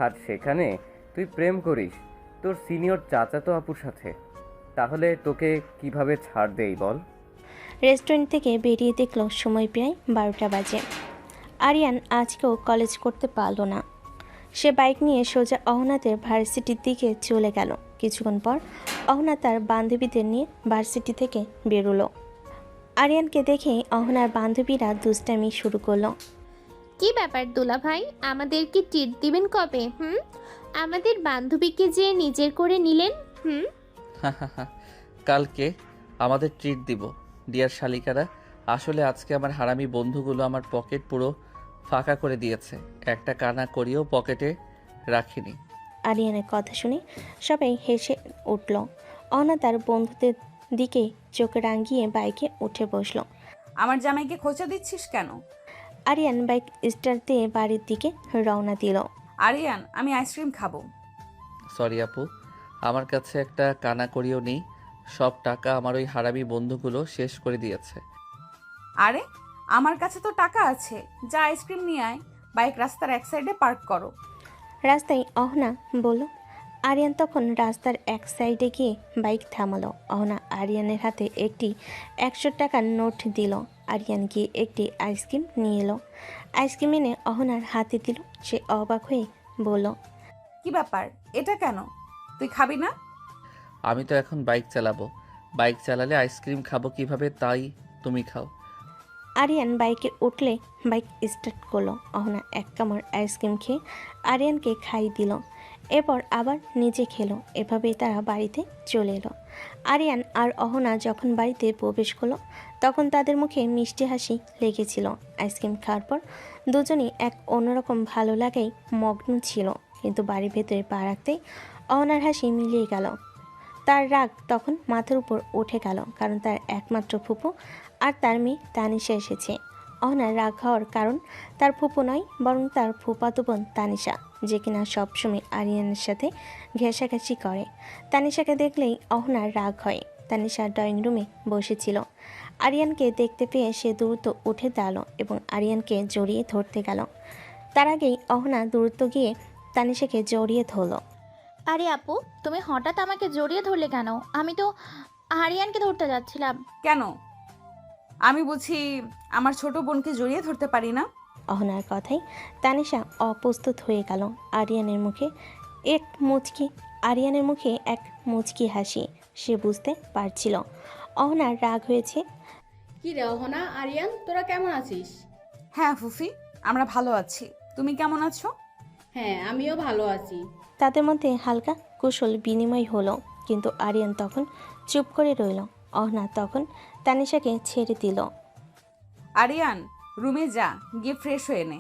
আর সেখানে তুই প্রেম করিস তোর সিনিয়র চাচাতো আপুর সাথে, তাহলে তোকে কিভাবে ছাড় দেই বল? রেস্টুরেন্ট থেকে বেরিয়ে দেখলো সময় প্রায় 12টা বাজে। আরিয়ান আজকেও কলেজ করতে পারল না। সে বাইক নিয়ে সোজা অহনাদের ভার্সিটির দিকে চলে গেল। কিছুক্ষণ পর অহনা তার বান্ধবীদের নিয়ে ভার্সিটি থেকে বেরোলো। আরিয়ানকে দেখে অহনার বান্ধবীরা দুষ্টামি শুরু করলো। কি ব্যাপার দুলা ভাই, আমাদের কি ট্রিট দিবেন কবে? আমাদের বান্ধবীকে যে নিজের করে নিলেন। কালকে আমাদের ট্রিট দিব ডিয়ার শালিকারা। আসলে আজকে আমার হারামি বন্ধুগুলো আমার পকেট পুরো ফাঁকা করে দিয়েছে, একটা কানা করিও পকেটে রাখিনি। আরিয়ানের কথা শুনে সবাই হেসে উঠল। অহনা তার বন্ধুদের দিকে চোখ রাঙিয়ে বাইকে উঠে বসলো। আমার জামাইকে খোঁচা দিচ্ছিস কেন? আরিয়ান বাইক স্টার্ট দিয়ে বাড়ির দিকে রওনা দিল। আরিয়ান, আমি আইসক্রিম খাবো। সরি আপু, আমার কাছে একটা কানা করিও নেই, সব টাকা আমার ওই হারামি বন্ধুগুলো শেষ করে দিয়েছে। আরে আমার কাছে তো টাকা আছে, যা আইসক্রিম নিয়ে আয়। বাইক রাস্তার এক সাইডে পার্ক করো। রাস্তায় অহনা বলল। আরিয়ান তখন রাস্তার এক সাইডে গিয়ে বাইক থামালো। অহনা আরিয়ানের হাতে একটি 100 টাকার নোট দিল। আরিয়ান গিয়ে একটি আইসক্রিম নিয়ে এলো। আইসক্রিম এনে অহনার হাতে দিল। সে অবাক হয়ে বলল, কি ব্যাপার, এটা কেন? তুই খাবি না? আমি তো এখন বাইক চালাবো, বাইক চালালে আইসক্রিম খাবো কিভাবে, তাই তুমি খাও। আরিয়ান বাইকে উঠলে বাইক স্টার্ট করলো। অহনা এক কামড় আইসক্রিম খেয়ে আরিয়ানকে খাই দিল। এরপর আবার নিজে খেলো। এভাবেই তারা বাড়িতে চলে এলো। আরিয়ান আর অহনা যখন বাড়িতে প্রবেশ করলো তখন তাদের মুখে মিষ্টি হাসি লেগেছিল। আইসক্রিম খাওয়ার পর দুজনেই এক অন্যরকম ভালো লাগাই মগ্ন ছিল। কিন্তু বাড়ির ভেতরে পা রাখতেই অহনার হাসি মিলিয়ে গেল। তার রাগ তখন মাথার উপর উঠে গেল, কারণ তার একমাত্র ফুপু আর তার মেয়ে তানিশা এসেছে। অহনার রাগ হওয়ার কারণ তার ফুপু নয়, বরং তার ফুপাতো বোন তানিশা, যে কিনা সবসময় আরিয়ানের সাথে ঘেঁষাঘেঁষি করে। তানিশাকে দেখলেই অহনার রাগ হয়। তানিশা ড্রয়িং রুমে বসেছিল। আরিয়ানকে দেখতে পেয়ে সে দ্রুত উঠে দাঁড়ালো এবং আরিয়ানকে জড়িয়ে ধরতে গেল। তার আগেই অহনা দ্রুত গিয়ে তানিশাকে জড়িয়ে ধরলো। আরে আপু, তুমি হঠাৎ আমাকে জড়িয়ে ধরলে কেন? আমি তো আরিয়ানকে ধরতে যাচ্ছিলাম। কেন? আমি বুঝি আমার ছোট বোনকে জড়িয়ে ধরতে পারি না? অহনার কথাই তানিশা অপ্রস্তুত হয়ে গেল। আরিয়ানের মুখে এক মুচকি হাসি। সে বুঝতে পারছিল অহনার রাগ হয়েছে। কি রে অহনা, আরিয়ান, তোরা কেমন আছিস? হ্যাঁ ফুফি, আমরা ভালো আছি। তুমি কেমন আছো? হ্যাঁ, আমিও ভালো আছি। তাদের মধ্যে হালকা কুশল বিনিময় হলো, কিন্তু আরিয়ান তখন চুপ করে রইল। অহনা তখন তানিশাকে ছেড়ে দিল। আরিয়ান, রুমে যা, গিয়ে ফ্রেশ হয়ে নে।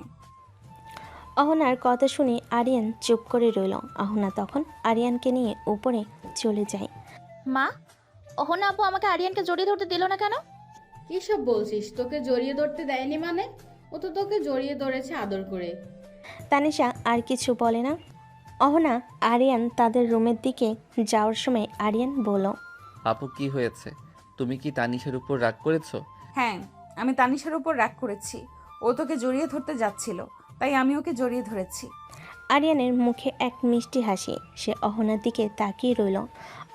অহনার কথা শুনে আরিয়ান চুপ করে রইল। অহনা তখন আরিয়ানকে নিয়ে উপরে চলে যায়। মা, অহনা আপু আমাকে আরিয়ানকে জড়িয়ে ধরতে দিল না কেন? কি সব বলছিস? তোকে জড়িয়ে ধরতে দেয়নি মানে? ও তো তোকে জড়িয়ে ধরেছে আদর করে। তানিশা আর কিছু বলে না। অহনা আরিয়ান তাদের রুমের দিকে যাওয়ার সময় আরিয়ান বলল, আপু কি হয়েছে? তুমি কি তানিশের উপর রাগ করেছো? হ্যাঁ, আমি তানিশার উপর রাগ করেছি। ও তোকে জড়িয়ে ধরতে যাচ্ছিল, তাই আমি ওকে জড়িয়ে ধরেছি। আরিয়ানের মুখে এক মিষ্টি হাসি। সে অহনার দিকে তাকিয়ে রইল।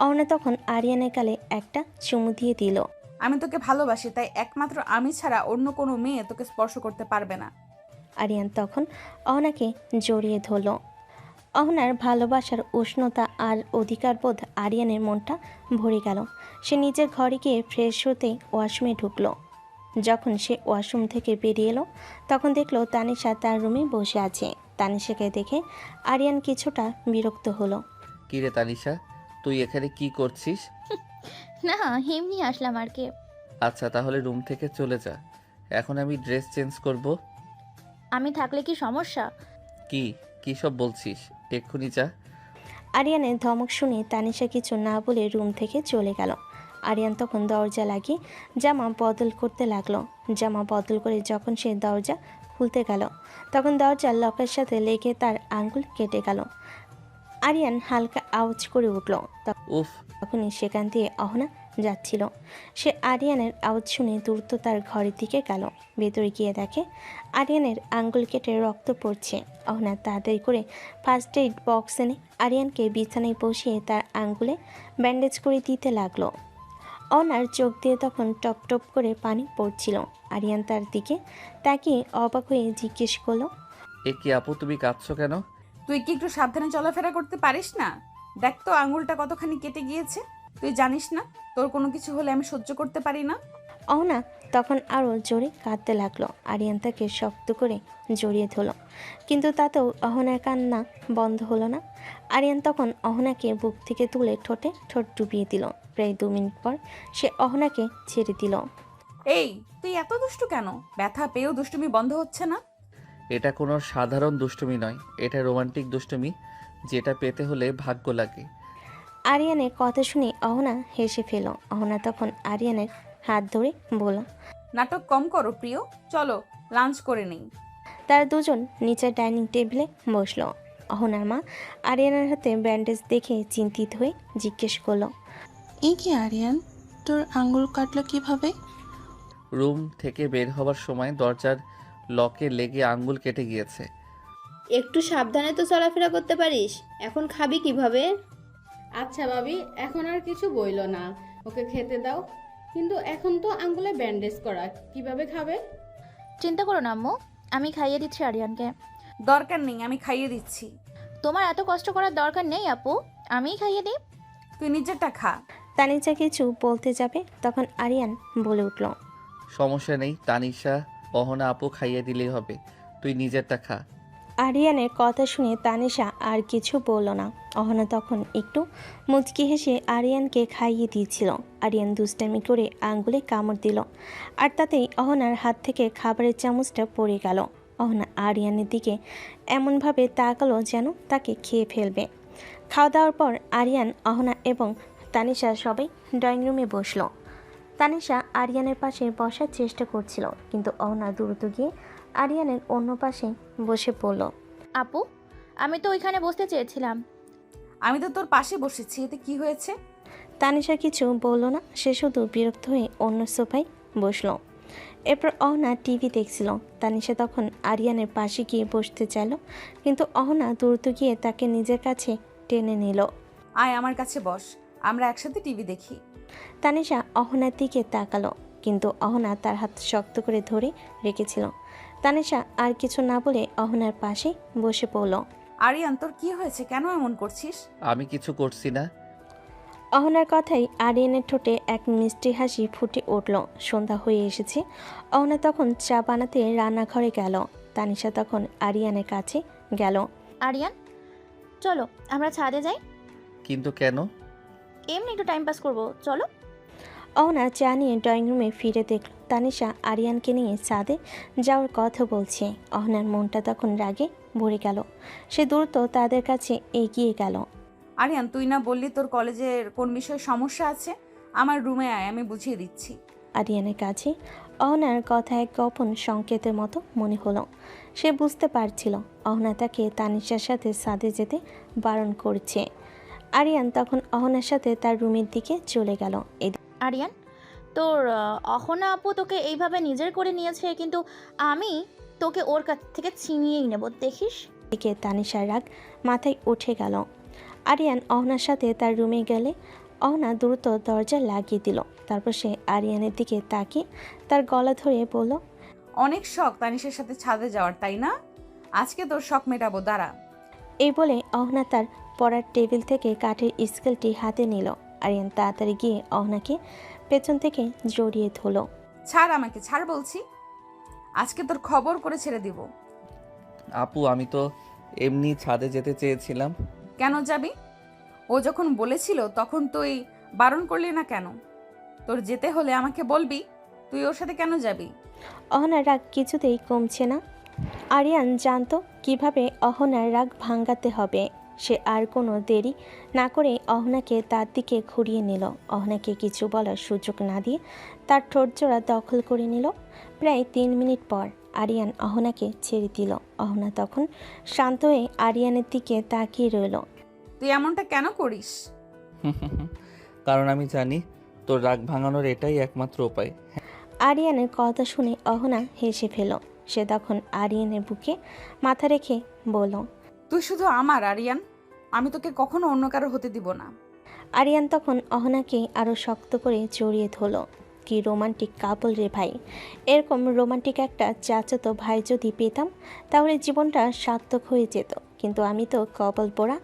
অহনা তখন আরিয়ানের গালে একটা চুমু দিয়ে দিল। আমি তোকে ভালোবাসি, তাই একমাত্র আমি ছাড়া অন্য কোনো মেয়ে তোকে স্পর্শ করতে পারবে না। আরিয়ান তখন অহনাকে জড়িয়ে ধরল। অহনার ভালোবাসার উষ্ণতা আর অধিকারবোধ আরিয়ানের মনটা ভরে গেল। সে নিজের ঘরে গিয়ে ফ্রেশ হতে ওয়াশরুমে ঢুকলো। যখন সে ওয়াশরুম থেকে বেরিয়ে এলো, তখন দেখলো তানিশা তার রুমে বসে আছে। তানিশাকে দেখে আরিয়ান কিছুটা বিরক্ত হলো। কি রে তানিশা, তুই এখানে কি করছিস? না, এমনি আসলাম আর কি। আচ্ছা, তাহলে রুম থেকে চলে যা। এখন আমি ড্রেস চেঞ্জ করব। আমি থাকলে কি সমস্যা? কি কি সব বলছিস? এক্ষুনি যা। আরিয়ানের ধমক শুনে তানিশা কিছু না বলে রুম থেকে চলে গেল। আরিয়ান তখন দরজা লাগিয়ে জামা বদল করতে লাগলো। জামা বদল করে যখন সে দরজা খুলতে গেল, তখন দরজার লকের সাথে লেগে তার আঙ্গুল কেটে গেল। আরিয়ান হালকা আওয়াজ করে উঠল। উফ! তখনই সেখান দিয়ে অহনা যাচ্ছিল। সে আরিয়ানের আওয়াজ শুনে দ্রুত তার ঘরের দিকে গেল। ভেতরে গিয়ে দেখে আরিয়ানের আঙ্গুল কেটে রক্ত পড়ছে। অহনা তাড়াতাড়ি করে ফার্স্ট এইড বক্স এনে আরিয়ানকে বিছানায় বসিয়ে তার আঙ্গুলে ব্যান্ডেজ করে দিতে লাগলো। অহনার চোখ দিয়ে তখন টপ টপ করে পানি পড়ছিল। আরিয়ান তার দিকে তাকিয়ে অবাক হয়ে জিজ্ঞেস করলো, এ কি আপু, তুমি কাঁদছো কেন? তুই কি একটু সাবধানে চলাফেরা করতে পারিস না? দেখ তো আঙুলটা কতখানি কেটে গিয়েছে। তুই জানিস না তোর কোনো কিছু হলে আমি সহ্য করতে পারি না? অহনা তখন আরও জোরে কাঁদতে লাগলো। আরিয়ান তাকে শক্ত করে জড়িয়ে ধরল, কিন্তু তাতেও অহনার কান্না বন্ধ হলো না। আরিয়ান তখন অহনাকে বুক থেকে তুলে ঠোঁটে ঠোঁট ডুবিয়ে দিল। প্রায় 2 মিনিট পর সে অহনাকে ছেড়ে দিল। এই, তুই এত দুষ্টু কেন? ব্যথা পেয়েও দুষ্টুমি বন্ধ হচ্ছে না। এটা কোনো সাধারণ দুষ্টুমি নয়, এটা রোমান্টিক দুষ্টুমি, যেটা পেতে হলে ভাগ্য লাগে। আরিয়ানের কথা শুনে অহনা হেসে ফেল। অহনা তখন আরিয়ানের হাত ধরে বলল, নাটক কম করো প্রিয়, চলো লাঞ্চ করে নেই। তারা দুজন নিচের ডাইনিং টেবিলে বসলো। অহনার মা আরিয়ানের হাতে ব্যান্ডেজ দেখে চিন্তিত হয়ে জিজ্ঞেস করলো, এই কি আরিয়ান, তোর আঙ্গুল কাটলো কিভাবে? রুম থেকে বের হওয়ার সময় দরজার লকে লেগে আঙ্গুল কেটে গিয়েছে। একটু সাবধানে তো চলাফেরা করতে পারিস। এখন খাবি কিভাবে? আচ্ছা ভাবি, এখন আর কিছু বইলো না, ওকে খেতে দাও। কিন্তু এখন তো আঙ্গুলে ব্যান্ডেজ করা, কিভাবে খাবে? চিন্তা করো না আম্মু, আমি খাইয়ে দিচ্ছি আরিয়ানকে। দরকার নেই, আমি খাইয়ে দিচ্ছি। তোমার এত কষ্ট করার দরকার নেই আপু, আমিই খাইয়ে দিই। তুই নিজেরটা খা। তানিশা কিছু বলতে যাবে, তখন আরিয়ান বলে উঠল, সমস্যা নেই, তানিশা অহনা আপু খাইয়ে দিলেই হবে, তুই নিজেরটা খা। আরিয়ানের কথা শুনে তানিশা আর কিছু বলল না। অহনা তখন একটু মুচকি হেসে আরিয়ানকে খাইয়ে দিয়েছিল। আরিয়ান দুষ্টামি করে আঙ্গুলে কামড় দিল, আর তাতেই অহনার হাত থেকে খাবারের চামচটা পড়ে গেল। অহনা আরিয়ানের দিকে এমনভাবে তাকালো যেন তাকে খেয়ে ফেলবে। খাওয়া দাওয়ার পর আরিয়ান, অহনা এবং তানিশা সবাই ড্রয়িং রুমে বসলো। তানিশা আরিয়ানের পাশে বসার চেষ্টা করছিল, কিন্তু অহনা দ্রুত গিয়ে আরিয়ানের অন্য পাশে বসে পড়ল। আপু, আমি তো ওইখানে বসতে চেয়েছিলাম। আমি তো তোর পাশে বসেছি, এতে কি হয়েছে? তানিশা কিছু বলল না, সে শুধু বিরক্ত হয়ে অন্য সোফায় বসলো। এরপর অহনা টিভি দেখছিল। তানিশা তখন আরিয়ানের পাশে গিয়ে বসতে চাইল, কিন্তু অহনা দ্রুত গিয়ে তাকে নিজের কাছে টেনে নিল। আয় আমার কাছে বস, আমরা একসাথে টিভি দেখি। তানিশা অহনার দিকে তাকালো, কিন্তু অহনা তার হাত শক্ত করে ধরে রেখেছিল। তানিশা আর কিছু না বলে অহনার পাশে বসে পড়ল। আরিয়ান, তোর কি হয়েছে? কেন এমন করছিস? আমি কিছু করছি না। অহনার কথাই আরিয়ানের ঠোঁটে এক মিষ্টি হাসি ফুটে উঠল। সন্ধ্যা হয়ে এসেছে। অহনা তখন চা বানাতে রান্নাঘরে গেল। তানিশা তখন আরিয়ানের কাছে গেল। আরিয়ান, চলো আমরা ছাদে যাই। কিন্তু কেন? এমনি একটু টাইম পাস করবো, চলো। অহনা চা নিয়ে ড্রয়িং রুমে ফিরে দেখল তানিশা আরিয়ানকে নিয়ে ছাদে যাওয়ার কথা বলছে। অহনার মনটা তখন রাগে ভরে গেল। সে দ্রুত তাদের কাছে এগিয়ে গেল। আরিয়ান, তুই না বললি তোর কলেজের কোন বিষয়ে সমস্যা আছে? আমার রুমে আয়, আমি বুঝিয়ে দিচ্ছি। আরিয়ানের কাছে অহনার কথা এক গোপন সংকেতের মতো মনে হলো। সে বুঝতে পারছিল অহনা তাকে তানিশার সাথে ছাদে যেতে বারণ করছে। আরিয়ান তখন অহনার সাথে তার রুমের দিকে চলে গেল। আরিয়ান, তোর অহনা আপু তোকে এইভাবে নিজের করে নিয়েছে, কিন্তু আমি তোকে ওর কাছ থেকে ছিনিয়েই নেব, দেখিস। এদিকে তানিশার রাগ মাথায় উঠে গেল। আরিয়ান অহনার সাথে তার রুমে গেলে অহনা দ্রুত দরজা লাগিয়ে দিল। তারপর সে আরিয়ানের দিকে তাকিয়ে তার গলা ধরে বলল, অনেক শখ তানিশের সাথে ছাদে যাওয়ার, তাই না? আজকে তোর শখ মেটাবো, দাঁড়া। এই বলে অহনা তার পড়ার টেবিল থেকে কাঠের স্কেলটি হাতে নিল। আরিয়ান তাড়াতাড়ি গিয়ে অহনাকে পেছন থেকে জড়িয়ে ধরল। ছাড় আমাকে, ছাড় বলছি। আজকে তোর খবর করে ছেড়ে দিব। আপু, আমি তো এমনি ছাদে যেতে চেয়েছিলাম। কেন যাবি? ও যখন বলেছিল তখন তুই বারণ করলি না কেন? তোর যেতে হলে আমাকে বলবি, তুই ওর সাথে কেন যাবি? অহনার রাগ কিছুতেই কমছে না। আরিয়ান জানতো কিভাবে অহনার রাগ ভাঙাতে হবে। সে আর কোনো দেরি না করে অহনাকে তার দিকে ঘুরিয়ে নিল। অহনাকে কিছু বলার সুযোগ না দিয়ে তার ঠোঁটজোড়া দখল করে নিল। প্রায় 3 মিনিট পর আরিয়ান অহনাকে ছেড়ে দিল। অহনা তখন শান্ত হয়ে আরিয়ানের দিকে তাকিয়ে রইল। তুই এমনটা কেন করিস? কারণ আমি জানি তোর রাগ ভাঙানোর এটাই একমাত্র উপায়। আরিয়ানের কথা শুনে অহনা হেসে ফেল। সে তখন আরিয়ানের বুকে মাথা রেখে বলল, তুই শুধু আমার আরিয়ান, আমি তোকে কখনো অন্য কারো হতে দিব না। আরিয়ান তখন অহনাকে আরও শক্ত করে জড়িয়ে ধরল। কি রোমান্টিক কাপল রে ভাই! এরকম রোমান্টিক একটা চাচাতো ভাই যদি পেতাম তাহলে জীবনটা সার্থক হয়ে যেত। কিন্তু আমি তো কপাল পোড়া,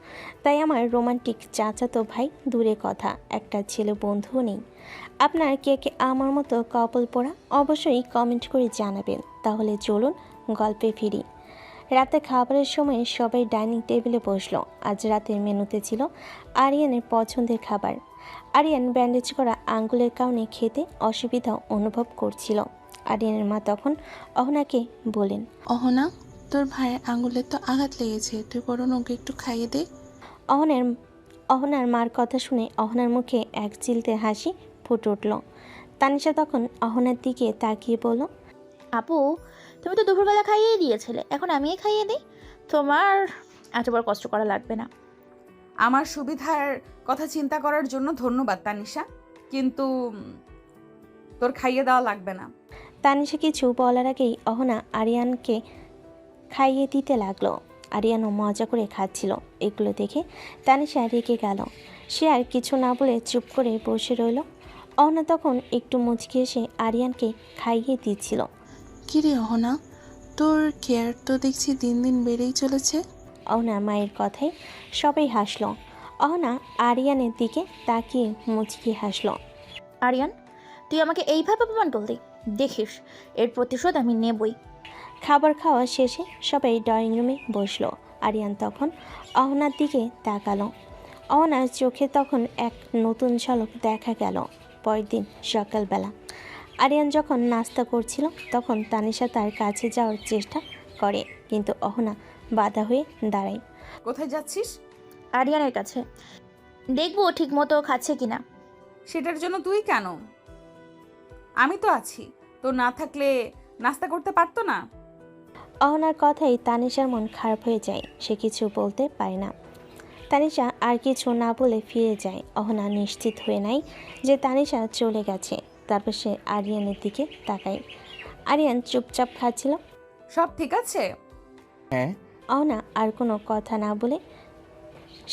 তাই আমার রোমান্টিক চাচাতো ভাই দূরে কথা, একটা ছেলে বন্ধুও নেই। আপনার কে কে আমার মতো কপাল পোড়া অবশ্যই কমেন্ট করে জানাবেন। তাহলে চলুন গল্পে ফিরি। রাতে খাবারের সময় সবাই ডাইনিং টেবিলে বসলো। আজ রাতের মেনুতে ছিল আরিয়ানের পছন্দের খাবার। আরিয়ান ব্যান্ডেজ করা আঙ্গুলের কারণে খেতে অসুবিধা অনুভব করছিল। আরিয়ানের মা তখন অহনাকে বলেন, অহনা, তোর ভাইয়ের আঙুলে তো আঘাত লেগেছে, তুই বরং ওকে একটু খাইয়ে দে। অহনার মার কথা শুনে অহনার মুখে এক চিলতে হাসি ফুটে উঠল। তানিশা তখন অহনার দিকে তাকিয়ে বলল, আপু, তুমি তো দুপুরবেলা খাইয়েই দিয়েছিলে, এখন আমিই খাইয়ে দিই। তোমার এত বড় কষ্ট করা লাগবে না। আমার সুবিধার কথা চিন্তা করার জন্য ধন্যবাদ তানিশা, কিন্তু তোর খাইয়ে দেওয়া লাগবে না। তানিশা কিছু বলার আগেই অহনা আরিয়ানকে খাইয়ে দিতে লাগলো। আরিয়ানও মজা করে খাচ্ছিল। এগুলো দেখে তানিশা রেগে গেল। সে আর কিছু না বলে চুপ করে বসে রইল। অহনা তখন একটু মুচকি এসে আরিয়ানকে খাইয়ে দিচ্ছিল। কিরে অহনা, তোর কেয়ার তো দেখছি দিন দিন বেড়েই চলেছে। অহনার মায়ের কথায় সবাই হাসলো। অহনা আরিয়ানের দিকে তাকিয়ে মুচকি হাসলো। আরিয়ান, তুই আমাকে এইভাবে অপমান করলি, দেখিস এর প্রতিশোধ আমি নেবই। খাবার খাওয়া শেষে সবাই ড্রয়িং রুমে বসলো। আরিয়ান তখন অহনার দিকে তাকালো। অহনার চোখে তখন এক নতুন ঝলক দেখা গেল। পরের দিন সকালবেলা আরিয়ান যখন নাস্তা করছিল তখন তানিশা তার কাছে যাওয়ার চেষ্টা করে, কিন্তু অহনা বাধা হয়ে দাঁড়ায়। কোথায় যাচ্ছিস? আরিয়ানের কাছে। দেখবো ঠিক মতো খাচ্ছে কিনা। সেটার জন্য তুই কেন? আমি তো আছি। তোর না থাকলে নাস্তা করতে পারতো না? অহনার কথাই তানিশার মন খারাপ হয়ে যায়, সে কিছু বলতে পারে না। তানিশা আর কিছু না বলে ফিরে যায়। অহনা নিশ্চিত হয়ে নাই যে তানিশা চলে গেছে। তারপর সে আরিয়ানের দিকে তাকায়। আরিয়ান চুপচাপ খাচ্ছিল। সব ঠিক আছে? হ্যাঁ। অহনা আর কোনো কথা না বলে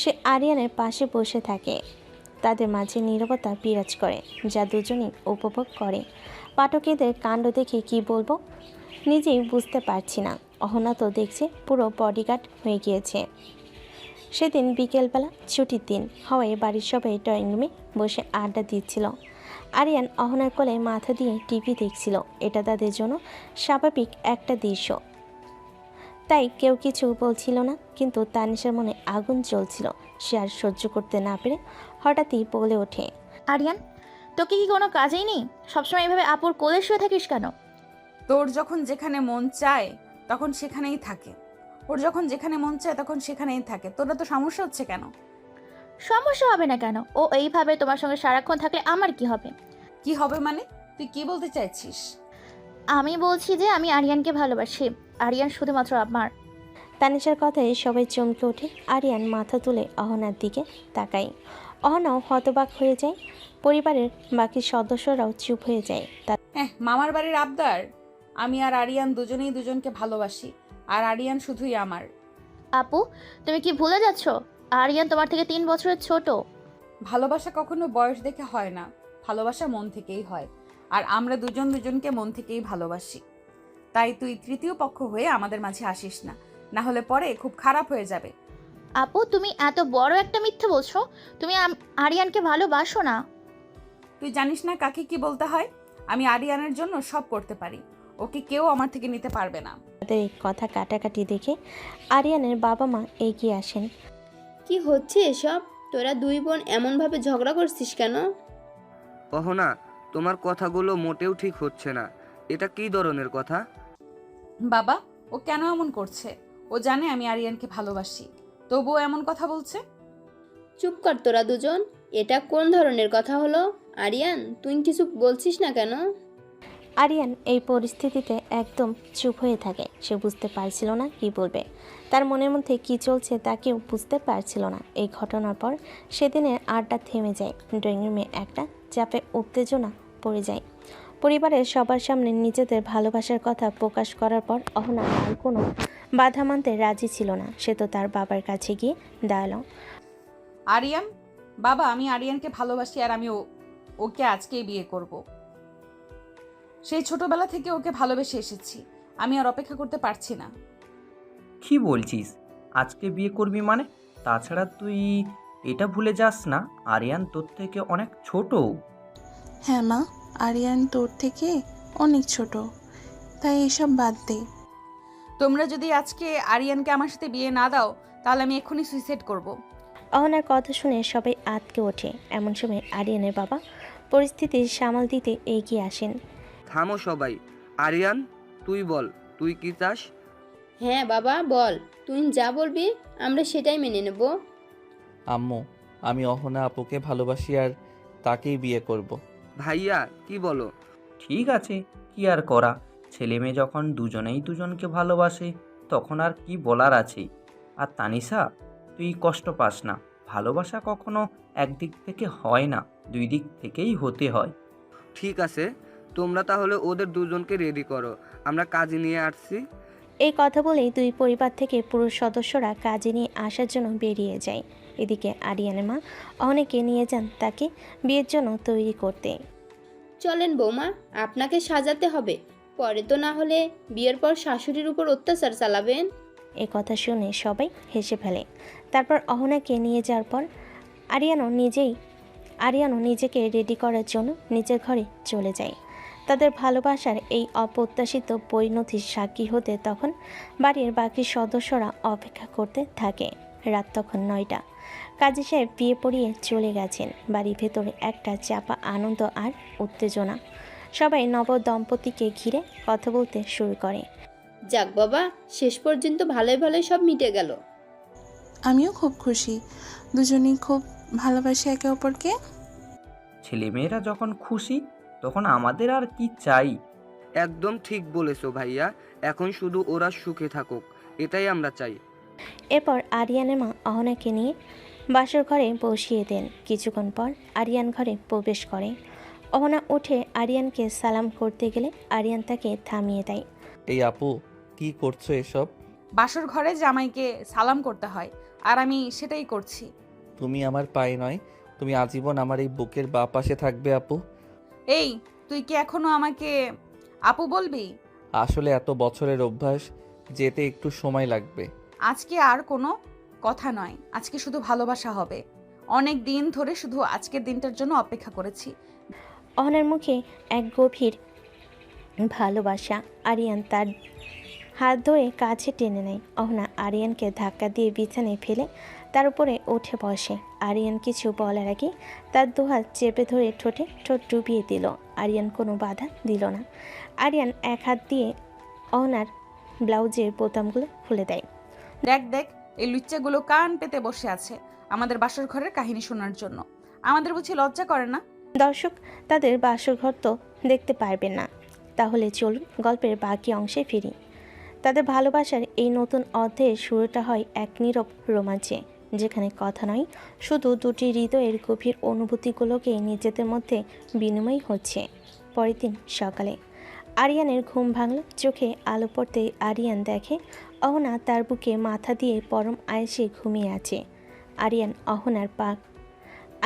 সে আরিয়ানের পাশে বসে থাকে। তাদের মাঝে নীরবতা বিরাজ করে, যা দুজনেই উপভোগ করে। পাঠকেদের কাণ্ড দেখে কি বলবো নিজেই বুঝতে পারছি না। অহনা তো দেখছে পুরো বডিগার্ড হয়ে গিয়েছে। সেদিন বিকেলবেলা ছুটির দিন হওয়ায় বাড়ির সবাই ড্রয়িং রুমে বসে আড্ডা দিচ্ছিল। আরিয়ান অহনার কোলে মাথা দিয়ে টিভি দেখছিল। এটা তাদের জন্য স্বাভাবিক একটা দৃশ্য, তাই কেউ কিছু বলছিল না। কিন্তু তানিশার মনে আগুন জ্বলছিল। সে আর সহ্য করতে না পেরে হঠাৎই বলে ওঠে, আরিয়ান, তোকে কি কোনো কাজেই নেই? সবসময় এভাবে আপুর কোলে শুয়ে থাকিস কেন? তোর যখন যেখানে মন চায় তখন সেখানেই থাকে, ওর যখন যেখানে মন চায় তখন সেখানেই থাকে। তোরা তো সমস্যা হচ্ছে কেন? সমস্যা হবে না কেন? ও এইভাবে তোমার সঙ্গে সারাক্ষণ থাকলে আমার কি হবে? কি হবে মানে? তুই কি বলতে চাইছিস? আমি বলছি যে আমি আরিয়ানকে ভালোবাসি। আরিয়ান শুধুমাত্র আমার। তানিশার কথায় সবাই চমকে ওঠে। আরিয়ান মাথা তুলে অহনার দিকে তাকায়। অহনাও হতবাক হয়ে যায়। পরিবারের বাকি সদস্যরাও চুপ হয়ে যায়। মামার বাড়ির আবদার? আমি আর আরিয়ান দুজনেই দুজনকে ভালোবাসি, আর আরিয়ান শুধুই আমার। আপু, তুমি কি ভুলে যাচ্ছ? আরিয়ান তোমার থেকে 3 বছরের ছোট। ভালোবাসা কখনো বয়স দেখে হয় না, ভালোবাসা মন থেকেই হয়। আর আমরা দুজন দুজনকে মন থেকেই ভালোবাসি। তাই তুই তৃতীয় পক্ষ হয়ে আমাদের মাঝে আসিস না, না হলে পরে খুব খারাপ হয়ে যাবে। আপু, তুমি এত বড় একটা মিথ্যে বলছো। তুমি আরিয়ানকে ভালোবাসো না। তুই জানিস না কাকে কি বলতে হয়? আমি আরিয়ানের জন্য সব করতে পারি, ওকে কেউ আমার থেকে নিতে পারবে না। তাদের এই কথা কাটাকাটি দেখে আরিয়ানের বাবা মা এগিয়ে আসেন। কি হচ্ছে এসব? তোরা দুই বোন এমনভাবে ঝগড়া করছিস কেন? অহনা, তোমার কথাগুলো মোটেও ঠিক হচ্ছে না। এটা কী ধরনের কথা? বাবা, ও কেন এমন করছে? ও জানে আমি আরিয়ানকে ভালোবাসি, তবুও এমন কথা বলছে। চুপ কর তোরা দুজন। এটা কোন ধরনের কথা হলো? আরিয়ান, তুই কিছু বলছিস না কেন? আরিয়ান এই পরিস্থিতিতে একদম চুপ হয়ে থাকে। সে বুঝতে পারছিল না কি বলবে। তার মনের মধ্যে কি চলছে তা কেউ বুঝতে পারছিল না। এই ঘটনার পর সেদিনের আড্ডা থেমে যায়। ড্রয়িং রুমে একটা চাপে উত্তেজনা পড়ে যায়। পরিবারের সবার সামনে নিজেদের ভালোবাসার কথা প্রকাশ করার পর অহনা আর কোনো বাধা মানতে রাজি ছিল না। সে তো তার বাবার কাছে গিয়ে দাঁড়ালো। আরিয়ান, বাবা, আমি আরিয়ানকে ভালোবাসি, আর আমি ওকে আজকেই বিয়ে করব। সেই ছোটবেলা থেকে ওকে ভালোবেসে এসেছি, আমি আর অপেক্ষা করতে পারছি না। কি বলছিস? আজকে বিয়ে করবি মানে? তাছাড়া তুই এটা ভুলে যাস না, আরিয়ান তোর থেকে অনেক ছোট। হ্যাঁ মা, আরিয়ান তোর থেকে অনেক ছোট, তাই এসব বাদ দে। তোমরা যদি আজকে আরিয়ানকে আমার সাথে বিয়ে না দাও, তাহলে আমি এক্ষুনি সুইসাইড করব। অহনার কথা শুনে সবাই আঁতকে ওঠে। এমন সময় আরিয়ানের বাবা পরিস্থিতি সামাল দিতে এগিয়ে আসেন। থামো সবাই। আরিয়ান, তুই বল, তুই কি চাস? হ্যাঁ বাবা, বল। তুই যা বলবি আমরা সেটাই মেনে নেব। আম্মু, আমি অহনা আপুকে ভালোবাসি আর তাকেই বিয়ে করব। ভাইয়া, কি বলো? ঠিক আছে, কি আর করা, ছেলে মেয়ে যখন দুজনেই দুজনকে ভালোবাসে তখন আর কি বলার আছে। আর তানিশা, তুই কষ্ট পাস না, ভালোবাসা কখনো একদিক থেকে হয় না, দুই দিক থেকেই হতে হয়। ঠিক আছে, তোমরা তাহলে ওদের দুজনকে রেডি করো, আমরা কাজে নিয়ে আসছি। এই কথা বলেই দুই পরিবার থেকে পুরুষ সদস্যরা কাজে নিয়ে আসার জন্য বেরিয়ে যায়। এদিকে আরিয়ানের মা অনেকে নিয়ে যান তাকে বিয়ের জন্য তৈরি করতে। চলেন বৌমা, আপনাকে সাজাতে হবে, পরে তো না হলে বিয়ের পর শাশুড়ির উপর অত্যাচার চালাবেন। এ কথা শুনে সবাই হেসে ফেলে। তারপর অহনাকে নিয়ে যাওয়ার পর আরিয়ানও নিজেকে রেডি করার জন্য নিজের ঘরে চলে যায়। তাদের ভালোবাসার এই অপ্রত্যাশিত পরিণতির সাক্ষী হতে তখন বাড়ির বাকি সদস্যরা অপেক্ষা করতে থাকে। রাত তখন 9টা। কাজী সাহেব বিয়ে পড়িয়ে চলে গেছেন। বাড়ির ভেতরে একটা চাপা আনন্দ আর উত্তেজনা। সবাই নব দম্পতিকে ঘিরে কথা বলতে শুরু করে। যাক বাবা, শেষ পর্যন্ত ভালোই ভালোই সব মিটে গেল। আমিও খুব খুশি, দুজনেই খুব ভালোবাসি একে অপরকে। ছেলেমেয়েরা যখন খুশি তখন আমাদের আর কি চাই। একদম ঠিক বলেছো ভাইয়া, এখন শুধু ওরা সুখে থাকুক, এটাই আমরা চাই। এরপর আরিয়ানের মা অহনাকে নিয়ে বাসর ঘরে বসিয়ে দেন। কিছুক্ষণ পর আরিয়ান ঘরে প্রবেশ করে। অহনা উঠে আরিয়ানকে সালাম করতে গেলে আরিয়ান তাকে থামিয়ে দেয়। এই আপু, কি করছো এসব? বাসর ঘরে জামাইকে সালাম করতে হয়, আর আমি সেটাই করছি। তুমি আমার পায়ে নয়, তুমি আজীবন আমার এই বুকের বাঁ পাশে থাকবে আপু। এই, তুই কি এখনো আমাকে আপু বলবি? আসলে এত বছরের অভ্যাস, যেতে একটু সময় লাগবে। আজকে আর কোনো কথা নয়, আজকে শুধু ভালোবাসা হবে। অনেক দিন ধরে শুধু আজকের দিনটার জন্য অপেক্ষা করেছি। অহনার মুখে এক গভীর ভালোবাসা। আরিয়ান তার হাত ধরে কাছে টেনে নেয়। অহনা আরিয়ানকে ধাক্কা দিয়ে বিছানায় ফেলে তার উপরে উঠে বসে। আরিয়ান কিছু বলার আগে তার দুহাত চেপে ধরে ঠোঁটে ঠোঁট ডুবিয়ে দিল। আরিয়ান কোনো বাধা দিল না। আরিয়ান এক হাত দিয়ে অহনার ব্লাউজের বোতামগুলো খুলে দেয়। দেখ দেখ, এই লুচ্চাগুলো কান পেতে বসে আছে আমাদের বাসর ঘরের কাহিনী শোনার জন্য। আমাদের বুঝি লজ্জা করে না? দর্শক তাদের বাসরঘর তো দেখতে পারবেন না, তাহলে চলুন গল্পের বাকি অংশে ফিরি। তাদের ভালোবাসার এই নতুন অধ্যায়ের শুরুটা হয় এক নীরব রোমাঞ্চে, যেখানে কথা নয়, শুধু দুটি হৃদয়ের গভীর অনুভূতিগুলোকে নিজেদের মধ্যে বিনিময় হচ্ছে। পরের দিন সকালে আরিয়ানের ঘুম ভাঙল। চোখে আলো পড়তেই আরিয়ান দেখে অহনা তার বুকে মাথা দিয়ে পরম আয়েসে ঘুমিয়ে আছে।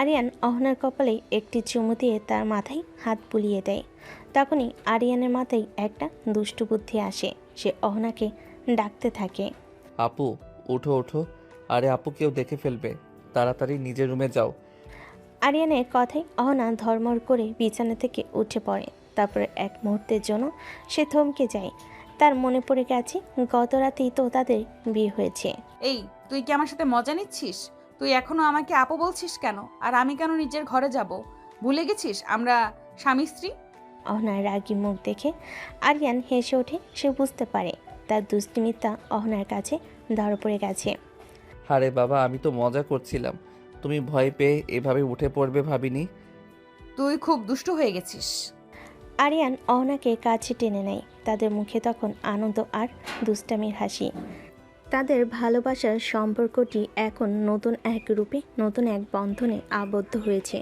আরিয়ান অহনার কপালে একটি চুমু দিয়ে তার মাথায় হাত বুলিয়ে দেয়। তখনই আরিয়ানের মাথায় একটা দুষ্টু বুদ্ধি আসে। সে অহনাকে ডাকতে থাকে। আপু, উঠো ওঠো। আরে আপু, কেউ দেখে ফেলবে, তাড়াতাড়ি নিজের রুমে যাও। আরিয়ানের কথায় অহনা ধর্মর করে বিছানা থেকে উঠে পড়ে। তারপরে এক মুহূর্তের জন্য সে থমকে যায়। তার মনে পড়ে গেছে গত রাতেই তো তাদের বিয়ে হয়েছে। এই, তুই কি আমার সাথে মজা নিচ্ছিস? তুই এখনো আমাকে আপু বলছিস কেন? আর আমি কেন নিজের ঘরে যাব? ভুলে গেছিস আমরা স্বামী স্ত্রী? অহনার রাগী মুখ দেখে আরিয়ান হেসে ওঠে। সে বুঝতে পারে তার দুষ্টিমিতা অহনার কাছে ধরা পড়ে গেছে। আরে বাবা, আমি তো মজা করছিলাম, তুমি ভয় পেয়ে এভাবে উঠে পড়বে ভাবিনি। তুই খুব দুষ্টু হয়ে গেছিস। আরিয়ান অহনাকে কাছে টেনে নেয়। তাদের মুখে তখন আনন্দ আর দুষ্টামির হাসি। তাদের ভালোবাসার সম্পর্কটি এখন নতুন এক রূপে, নতুন এক বন্ধনে আবদ্ধ হয়েছে।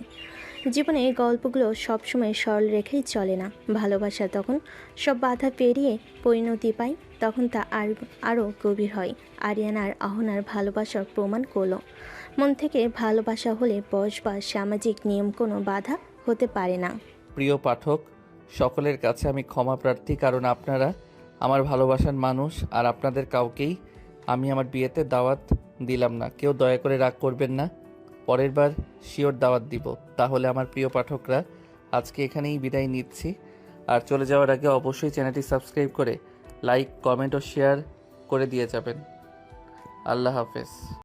জীবনে এই গল্পগুলো সবসময় সরল রেখেই চলে না। ভালোবাসা তখন সব বাধা পেরিয়ে পরিণতি পায়, তখন তা আরও গভীর হয়। আরিয়ান আর অহনার ভালোবাসার প্রমাণ করলো মন থেকে ভালোবাসা হলে বয়স বা সামাজিক নিয়ম কোনো বাধা হতে পারে না। প্রিয় পাঠক, সকলের কাছে আমি ক্ষমা প্রার্থী, কারণ আপনারা আমার ভালোবাসার মানুষ, আর আপনাদের কাউকেই আমি আমার বিয়েতে দাওয়াত দিলাম না। কেউ দয়া করে রাগ করবেন না, পরের বার শিওর দাওয়াত দিব। তাহলে আমার প্রিয় পাঠকরা, আজকে এখানেই বিদায় নিচ্ছি। আর চলে যাওয়ার আগে অবশ্যই চ্যানেলটি সাবস্ক্রাইব করে লাইক, কমেন্ট ও শেয়ার করে দিয়ে যাবেন। আল্লাহ হাফেজ।